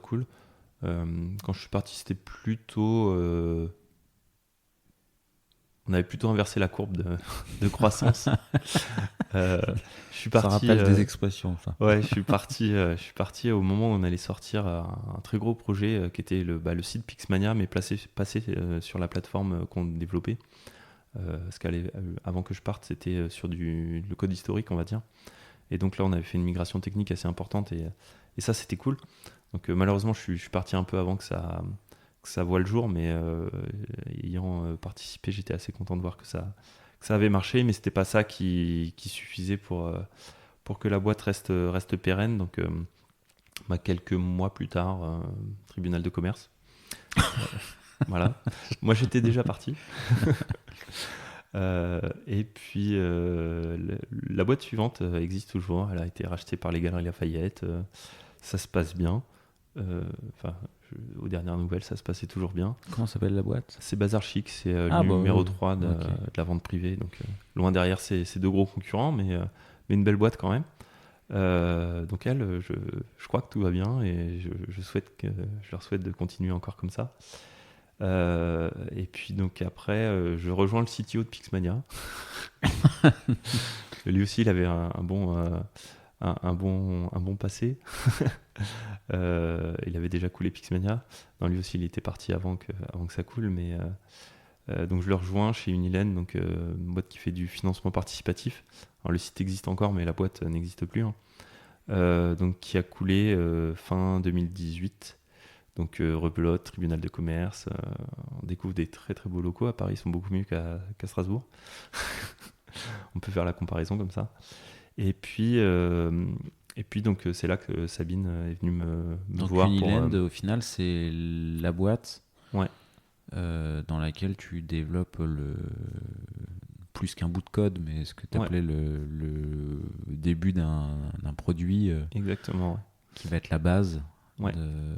Speaker 1: coule. Quand je suis parti, c'était plutôt... on avait plutôt inversé la courbe de croissance. Je suis parti,
Speaker 2: ça rappelle des expressions, ça.
Speaker 1: Ouais, je suis parti au moment où on allait sortir un très gros projet qui était le site Pixmania, mais passé sur la plateforme qu'on développait. Parce qu'avant que je parte, c'était sur le code historique, on va dire. Et donc là, on avait fait une migration technique assez importante et ça, c'était cool. Donc malheureusement, je suis parti un peu avant que ça voit le jour, mais ayant participé, j'étais assez content de voir que ça avait marché, mais c'était pas ça qui suffisait pour que la boîte reste pérenne. Donc quelques mois plus tard, tribunal de commerce. Voilà. Moi, j'étais déjà parti. Et puis la boîte suivante existe toujours. Elle a été rachetée par les Galeries Lafayette. Ça se passe bien. Aux dernières nouvelles, ça se passait toujours bien.
Speaker 2: Comment s'appelle la boîte?
Speaker 1: C'est Bazar Chic, c'est le numéro 3 de la vente privée. Donc loin derrière ces deux gros concurrents, mais une belle boîte quand même. Donc elle, je crois que tout va bien et je leur souhaite de continuer encore comme ça. Et puis donc après, je rejoins le CTO de Pixmania. Lui aussi, il avait un bon passé. Il avait déjà coulé Pixmania. Non, lui aussi, il était parti avant que ça coule, mais donc je le rejoins chez Unilen, donc une boîte qui fait du financement participatif. Alors le site existe encore, mais la boîte n'existe plus. Donc qui a coulé fin 2018. Donc rebelote, tribunal de commerce. On découvre des très très beaux locaux à Paris, ils sont beaucoup mieux qu'à Strasbourg. On peut faire la comparaison comme ça. Et puis donc c'est là que Sabine est venue me voir.
Speaker 2: Donc Uniland, au final, c'est la boîte dans laquelle tu développes plus qu'un bout de code, mais ce que tu appelais le début d'un produit.
Speaker 1: Exactement.
Speaker 2: Qui va être la base de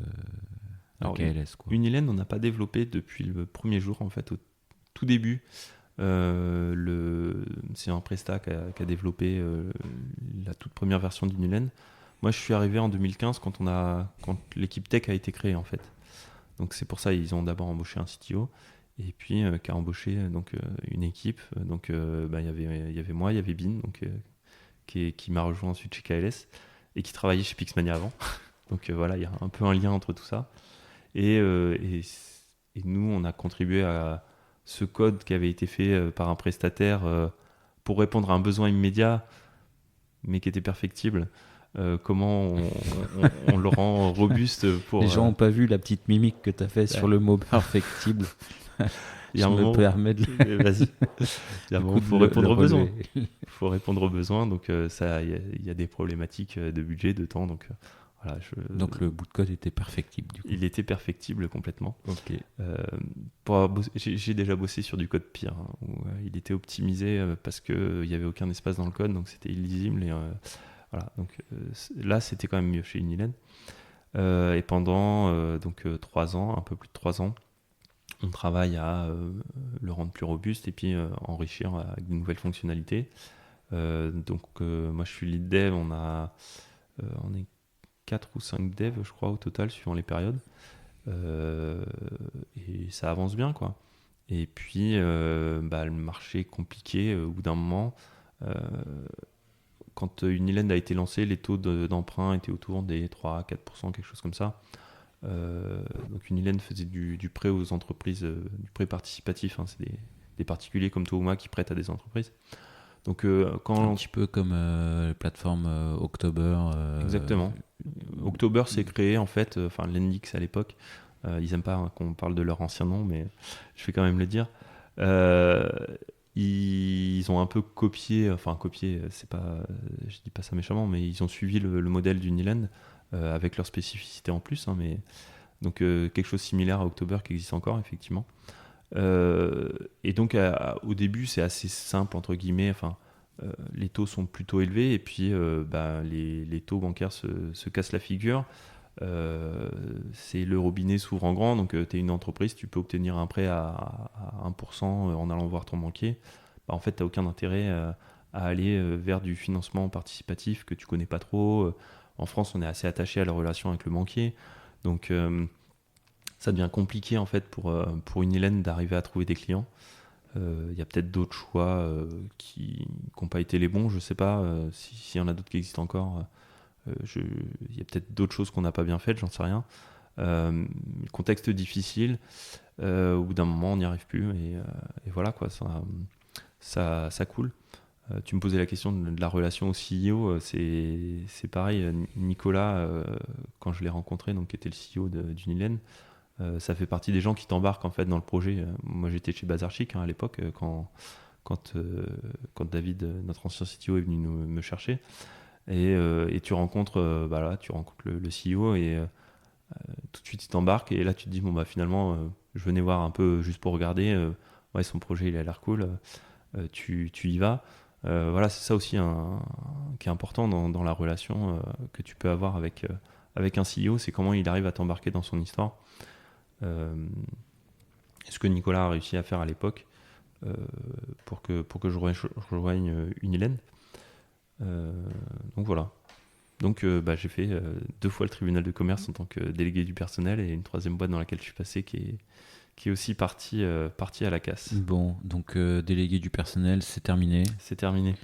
Speaker 2: KLS.
Speaker 1: Uniland, on n'a pas développé depuis le premier jour, en fait, au tout début. C'est un prestat qui a développé la toute première version d'Unilen. Moi, je suis arrivé en 2015 quand l'équipe tech a été créée, en fait. Donc c'est pour ça ils ont d'abord embauché un CTO et puis qui a embauché une équipe. Donc il y avait moi, il y avait Bin, donc qui m'a rejoint ensuite chez KLS et qui travaillait chez Pixmania avant. Donc voilà, il y a un peu un lien entre tout ça. Et nous, on a contribué à ce code qui avait été fait par un prestataire pour répondre à un besoin immédiat, mais qui était perfectible. Comment on le rend robuste pour...
Speaker 2: Les gens n'ont pas vu la petite mimique que tu as fait sur le mot perfectible.
Speaker 1: Il me permets de... Vas-y. Il faut répondre aux besoins. Il faut répondre aux besoins. Donc, il y a des problématiques de budget, de temps. Donc, voilà,
Speaker 2: donc le bout de code était perfectible, du coup.
Speaker 1: Il était perfectible complètement.
Speaker 2: Ok.
Speaker 1: J'ai déjà bossé sur du code pire, hein, où il était optimisé parce qu'il n'y avait aucun espace dans le code, donc c'était illisible. Et, voilà. Donc, là, c'était quand même mieux chez Unilen. Et pendant 3 ans, un peu plus de 3 ans, on travaille à le rendre plus robuste et puis enrichir avec de nouvelles fonctionnalités. Moi, je suis lead dev. On est 4 ou 5 devs, je crois, au total, suivant les périodes. Et ça avance bien, quoi. Et puis, le marché est compliqué. Au bout d'un moment, quand Unilen a été lancé, les taux d'emprunt étaient autour des 3-4%, quelque chose comme ça. Donc Unilen faisait du prêt aux entreprises, du prêt participatif, hein, c'est des particuliers comme toi ou moi qui prêtent à des entreprises. Donc
Speaker 2: un petit peu comme la plateforme October.
Speaker 1: Exactement. October s'est créé en fait, Lendix à l'époque. Ils aiment pas qu'on parle de leur ancien nom, mais je vais quand même le dire. Ils ont un peu copié, c'est pas, je dis pas ça méchamment, mais ils ont suivi le modèle d'Unilen. Avec leur spécificité en plus, hein, mais donc quelque chose similaire à October qui existe encore effectivement. Et donc au début c'est assez simple entre guillemets. Les taux sont plutôt élevés et puis les taux bancaires se cassent la figure. C'est le robinet s'ouvre en grand, donc tu es une entreprise, tu peux obtenir un prêt à 1% en allant voir ton banquier. En fait, tu n'as aucun intérêt à aller vers du financement participatif que tu connais pas trop. En France, on est assez attaché à la relation avec le banquier. Donc, ça devient compliqué en fait pour Unilen d'arriver à trouver des clients. Il y a peut-être d'autres choix qui n'ont pas été les bons. Je ne sais pas s'il y en a d'autres qui existent encore. Il y a peut-être d'autres choses qu'on n'a pas bien faites, j'en sais rien. Contexte difficile. Au bout d'un moment, on n'y arrive plus. Et voilà, quoi, ça coule. Tu me posais la question de la relation au CEO, c'est pareil. Nicolas, quand je l'ai rencontré, donc qui était le CEO d'Unilen, ça fait partie des gens qui t'embarquent en fait dans le projet. Moi, j'étais chez Bazar Chic à l'époque quand David, notre ancien CTO, est venu me chercher. Et tu rencontres, le CEO et tout de suite il t'embarque et là tu te dis finalement je venais voir un peu juste pour regarder. Ouais, son projet il a l'air cool. Tu y vas. Voilà, c'est ça aussi qui est important dans la relation que tu peux avoir avec un CEO, c'est comment il arrive à t'embarquer dans son histoire. Ce que Nicolas a réussi à faire à l'époque pour que je rejoigne Unilen. Donc voilà. Donc j'ai fait 2 fois le tribunal de commerce en tant que délégué du personnel et une 3e boîte dans laquelle je suis passé qui est aussi partie à la casse.
Speaker 2: Bon, donc délégué du personnel, c'est terminé.
Speaker 1: C'est terminé.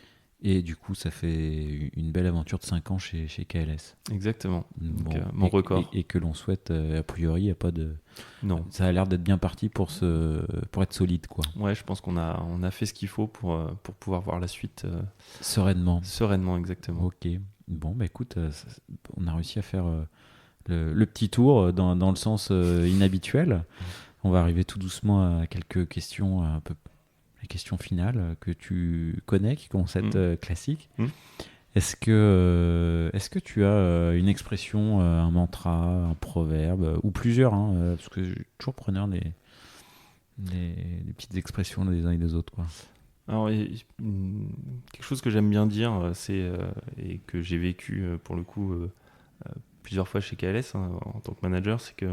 Speaker 2: Et du coup, ça fait une belle aventure de 5 ans chez KLS.
Speaker 1: Exactement.
Speaker 2: Bon,
Speaker 1: donc, mon record.
Speaker 2: Et que l'on souhaite, a priori, il n'y a pas de...
Speaker 1: Non.
Speaker 2: Ça a l'air d'être bien parti pour être solide, quoi.
Speaker 1: Ouais, je pense qu'on a fait ce qu'il faut pour pouvoir voir la suite
Speaker 2: sereinement.
Speaker 1: Sereinement, exactement.
Speaker 2: Ok. Bon, écoute, on a réussi à faire le petit tour dans le sens inhabituel. On va arriver tout doucement à quelques questions, un peu les questions finales que tu connais, qui commencent à être classiques. Est-ce que tu as une expression, un mantra, un proverbe, ou plusieurs, parce que je suis toujours preneur des petites expressions des uns et des autres, quoi.
Speaker 1: Alors, quelque chose que j'aime bien dire, et que j'ai vécu pour le coup plusieurs fois chez KLS en tant que manager, c'est que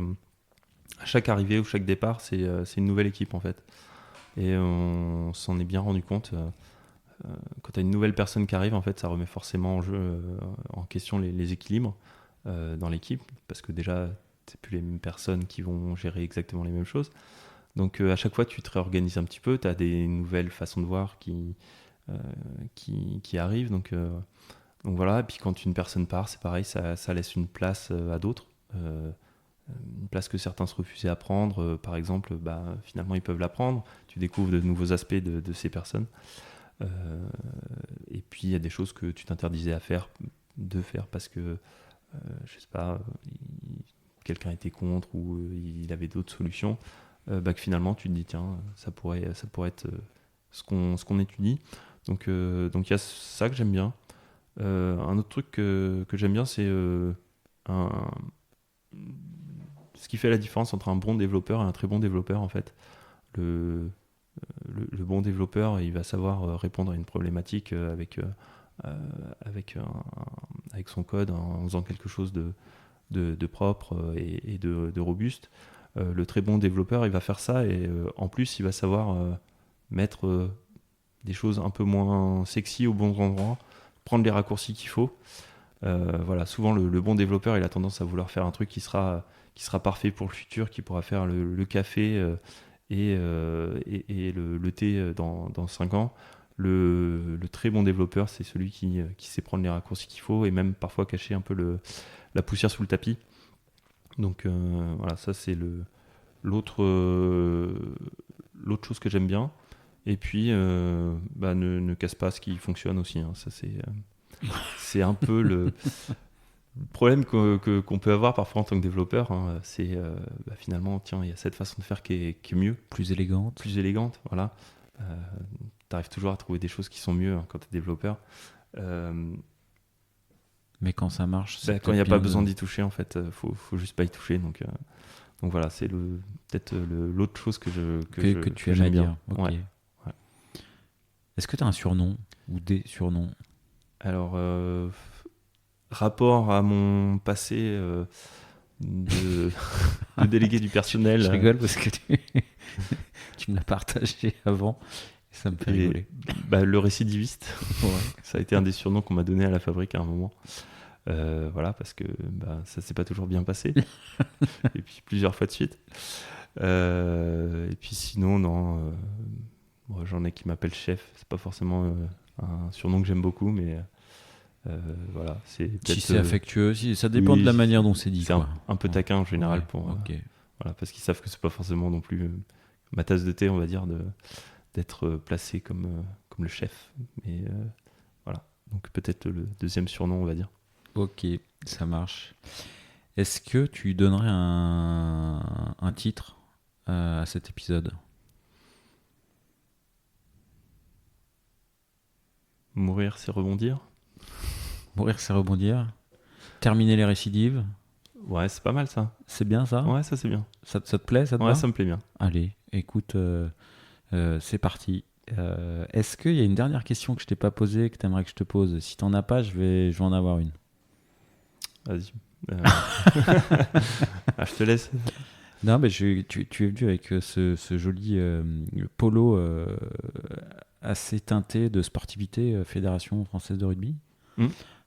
Speaker 1: à chaque arrivée ou chaque départ, c'est une nouvelle équipe en fait. Et on s'en est bien rendu compte. Quand tu as une nouvelle personne qui arrive, en fait, ça remet forcément en question les équilibres dans l'équipe, parce que déjà, c'est plus les mêmes personnes qui vont gérer exactement les mêmes choses. Donc à chaque fois, tu te réorganises un petit peu, tu as des nouvelles façons de voir qui arrivent. Donc voilà, et puis quand une personne part, c'est pareil, ça laisse une place à d'autres. Une place que certains se refusaient à prendre, par exemple, finalement ils peuvent la prendre. Tu découvres de nouveaux aspects de ces personnes. Et puis il y a des choses que tu t'interdisais de faire parce que, je sais pas, quelqu'un était contre ou il avait d'autres solutions. Que finalement tu te dis tiens, ça pourrait être ce qu'on étudie. Donc il y a ça que j'aime bien. Un autre truc que j'aime bien, c'est ce qui fait la différence entre un bon développeur et un très bon développeur, en fait. Le bon développeur, il va savoir répondre à une problématique avec son code, en faisant quelque chose de propre et de robuste. Le très bon développeur, il va faire ça et en plus, il va savoir mettre des choses un peu moins sexy au bon endroit, prendre les raccourcis qu'il faut. Voilà, souvent le bon développeur, il a tendance à vouloir faire un truc qui sera parfait pour le futur, qui pourra faire le café et le thé dans 5 ans. Le très bon développeur, c'est celui qui sait prendre les raccourcis qu'il faut et même parfois cacher un peu la poussière sous le tapis. Donc voilà, ça c'est l'autre chose que j'aime bien. Et puis ne casse pas ce qui fonctionne aussi, hein. Ça c'est un peu le problème qu'on peut avoir parfois en tant que développeur, hein. C'est finalement, tiens, il y a cette façon de faire qui est mieux,
Speaker 2: plus élégante,
Speaker 1: voilà. Tu arrives toujours à trouver des choses qui sont mieux, hein, quand tu es développeur.
Speaker 2: Mais quand ça marche,
Speaker 1: quand il n'y a pas besoin d'y toucher, en fait, faut juste pas y toucher. Donc voilà, c'est peut-être l'autre chose que j'aime bien.
Speaker 2: Okay. Ouais. Est-ce que tu as un surnom ou des surnoms?
Speaker 1: Alors, rapport à mon passé de délégué du personnel.
Speaker 2: Je rigole parce que tu me l'as partagé avant. Et ça me fait rigoler.
Speaker 1: Le récidiviste, ouais. Ça a été un des surnoms qu'on m'a donné à la fabrique à un moment. Voilà, parce que ça s'est pas toujours bien passé. Et puis plusieurs fois de suite. Et puis sinon, non. J'en ai qui m'appellent chef. C'est pas forcément un surnom que j'aime beaucoup, mais voilà. Si
Speaker 2: c'est affectueux, ça dépend de la manière dont c'est dit.
Speaker 1: C'est un peu taquin en général, voilà, parce qu'ils savent que c'est pas forcément non plus ma tasse de thé, on va dire, d'être placé comme le chef. Mais voilà. Donc peut-être le deuxième surnom, on va dire.
Speaker 2: Ok, ça marche. Est-ce que tu donnerais un titre à cet épisode?
Speaker 1: Mourir, c'est rebondir.
Speaker 2: Mourir, c'est rebondir. Terminer les récidives.
Speaker 1: Ouais, c'est pas mal ça.
Speaker 2: C'est bien ça?
Speaker 1: Ouais, ça c'est bien.
Speaker 2: Ça te plaît, ça te va?
Speaker 1: Ouais, ça me plaît bien.
Speaker 2: Allez, écoute, c'est parti. Est-ce qu'il y a une dernière question que je t'ai pas posée, que tu aimerais que je te pose? Si t'en as pas, je vais en avoir une.
Speaker 1: Vas-y. Je te laisse.
Speaker 2: Non, mais tu es venu avec ce joli polo assez teinté de sportivité, Fédération française de rugby.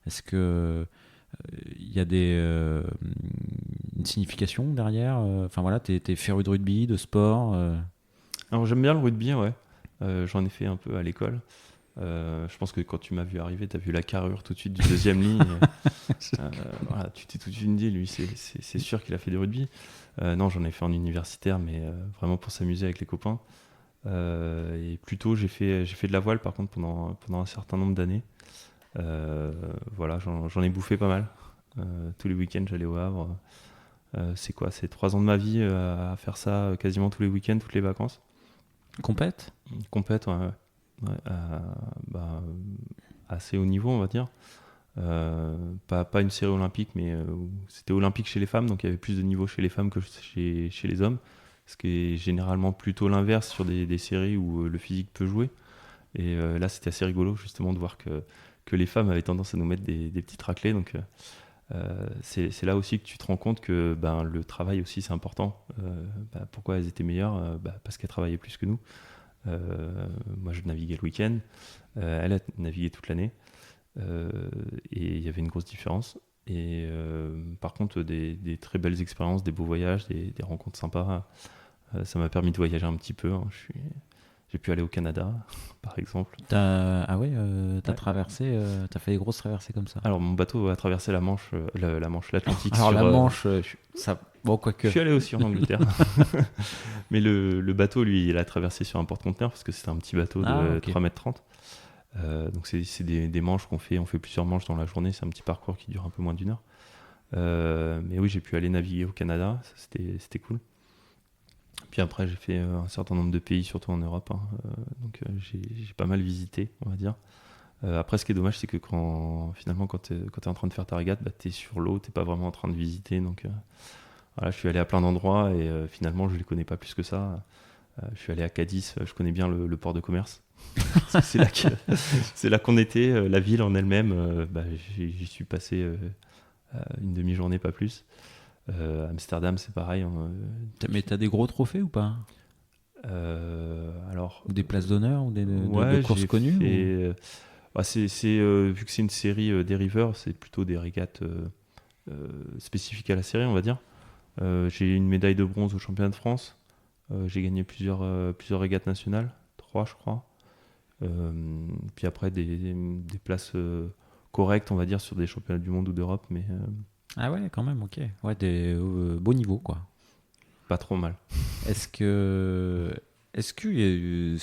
Speaker 2: Est-ce que il y a une signification derrière? Enfin voilà, t'es féru de rugby, de sport.
Speaker 1: Alors j'aime bien le rugby, ouais. J'en ai fait un peu à l'école. Je pense que quand tu m'as vu arriver, tu as vu la carrure tout de suite du deuxième ligne. Voilà, tu t'es tout de suite dit, lui, c'est sûr qu'il a fait du rugby. Non, j'en ai fait en universitaire, mais vraiment pour s'amuser avec les copains. Et plutôt, j'ai fait de la voile, par contre, pendant un certain nombre d'années. Voilà, j'en ai bouffé pas mal. Tous les week-ends, j'allais au Havre. C'est 3 ans de ma vie à faire ça quasiment tous les week-ends, toutes les vacances.
Speaker 2: Compète,
Speaker 1: ouais. Ouais, assez haut niveau, on va dire. Pas une série olympique, mais c'était olympique chez les femmes, donc il y avait plus de niveau chez les femmes que chez les hommes, ce qui est généralement plutôt l'inverse sur des séries où le physique peut jouer. Et là, c'était assez rigolo justement de voir que les femmes avaient tendance à nous mettre des petites raclées. Donc c'est là aussi que tu te rends compte que le travail aussi c'est important. Pourquoi elles étaient meilleures? Parce qu'elles travaillaient plus que nous. Moi je naviguais le week-end, elle a navigué toute l'année, et il y avait une grosse différence. Et par contre des très belles expériences, des beaux voyages, des rencontres sympas. Ça m'a permis de voyager un petit peu, hein. J'ai pu aller au Canada, par exemple.
Speaker 2: T'as traversé, t'as fait des grosses traversées comme ça.
Speaker 1: Alors mon bateau a traversé la Manche, l'Atlantique.
Speaker 2: Alors la Manche, ça, bon quoique.
Speaker 1: Je suis allé aussi en Angleterre, mais le bateau, lui, il a traversé sur un porte-conteneur parce que c'était un petit bateau de 3,30 m. Donc c'est des manches qu'on fait, on fait plusieurs manches dans la journée. C'est un petit parcours qui dure un peu moins d'1 heure. Mais oui, j'ai pu aller naviguer au Canada, ça, c'était cool. Puis après, j'ai fait un certain nombre de pays, surtout en Europe. Donc j'ai pas mal visité, on va dire. Après, ce qui est dommage, c'est que quand tu es en train de faire ta régate, tu es sur l'eau, tu n'es pas vraiment en train de visiter. Donc voilà, je suis allé à plein d'endroits et finalement, je ne les connais pas plus que ça. Je suis allé à Cadiz, je connais bien le port de commerce. C'est là qu'on était, la ville en elle-même. J'y suis passé une demi-journée, pas plus. Amsterdam, c'est pareil.
Speaker 2: Mais t'as des gros trophées ou pas ou des places d'honneur ou de courses connues
Speaker 1: vu que c'est une série des rivers, c'est plutôt des régates spécifiques à la série, on va dire. J'ai une médaille de bronze au championnat de France. J'ai gagné plusieurs régates nationales, 3 je crois. Puis après des places correctes, on va dire, sur des championnats du monde ou d'Europe, mais
Speaker 2: ah ouais, quand même, ok. Ouais, des beaux niveaux, quoi.
Speaker 1: Pas trop mal.
Speaker 2: Est-ce qu'il y a eu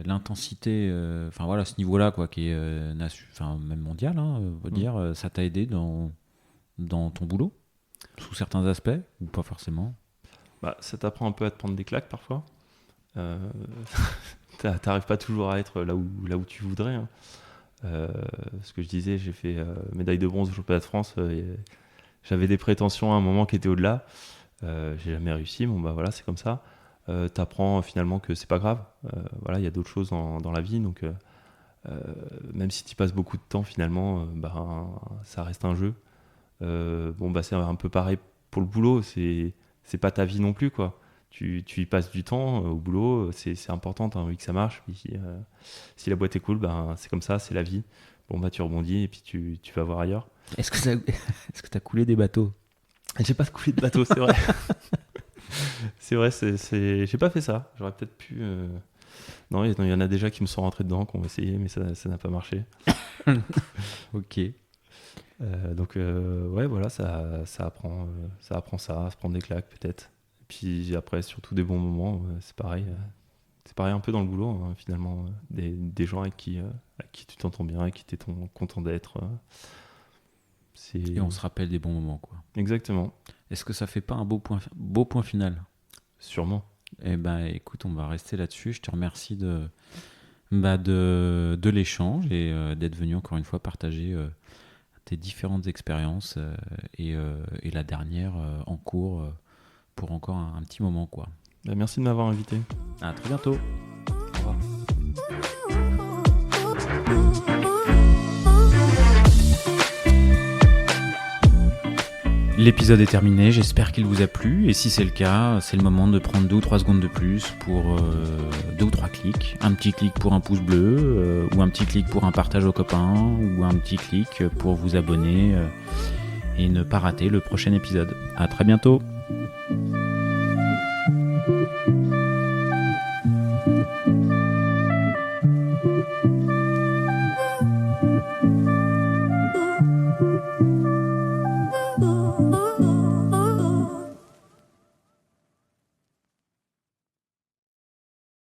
Speaker 2: l'intensité, enfin voilà, ce niveau-là, quoi, qui est même mondial, on va dire, ça t'a aidé dans ton boulot, sous certains aspects, ou pas forcément?
Speaker 1: Ça t'apprend un peu à te prendre des claques parfois. T'arrives pas toujours à être là où tu voudrais. Hein. Ce que je disais, j'ai fait médaille de bronze au championnat de France. J'avais des prétentions à un moment qui étaient au-delà. J'ai jamais réussi. Bon voilà, c'est comme ça. T'apprends finalement que c'est pas grave. Voilà, il y a d'autres choses dans la vie. Donc même si tu passes beaucoup de temps, finalement, ça reste un jeu. C'est un peu pareil pour le boulot. C'est pas ta vie non plus, quoi. Tu y passes du temps au boulot, c'est important, t'as envie que ça marche. Puis, si la boîte est cool, c'est comme ça, c'est la vie. Tu rebondis et puis tu vas voir ailleurs.
Speaker 2: Est-ce que t'as coulé des bateaux?
Speaker 1: J'ai pas coulé de bateau, c'est vrai. C'est vrai, j'ai pas fait ça. J'aurais peut-être pu. Non, il y en a déjà qui me sont rentrés dedans, qui ont essayé, mais ça n'a pas marché.
Speaker 2: Ok.
Speaker 1: Donc voilà, ça apprend ça, à se prendre des claques peut-être. Puis après, surtout des bons moments, c'est pareil. C'est pareil un peu dans le boulot, hein, finalement. Des gens avec qui tu t'entends bien, avec qui tu es content d'être.
Speaker 2: Et on se rappelle des bons moments, quoi.
Speaker 1: Exactement.
Speaker 2: Est-ce que ça fait pas un beau point final?
Speaker 1: Sûrement.
Speaker 2: Eh ben, écoute, on va rester là-dessus. Je te remercie de l'échange et d'être venu encore une fois partager tes différentes expériences et la dernière en cours pour encore un petit moment, quoi.
Speaker 1: Merci de m'avoir invité.
Speaker 2: À très bientôt. Au revoir. L'épisode est terminé, j'espère qu'il vous a plu, et si c'est le cas, c'est le moment de prendre 2 ou 3 secondes de plus pour 2 ou 3 clics. Un petit clic pour un pouce bleu, ou un petit clic pour un partage aux copains, ou un petit clic pour vous abonner et ne pas rater le prochain épisode. À très bientôt.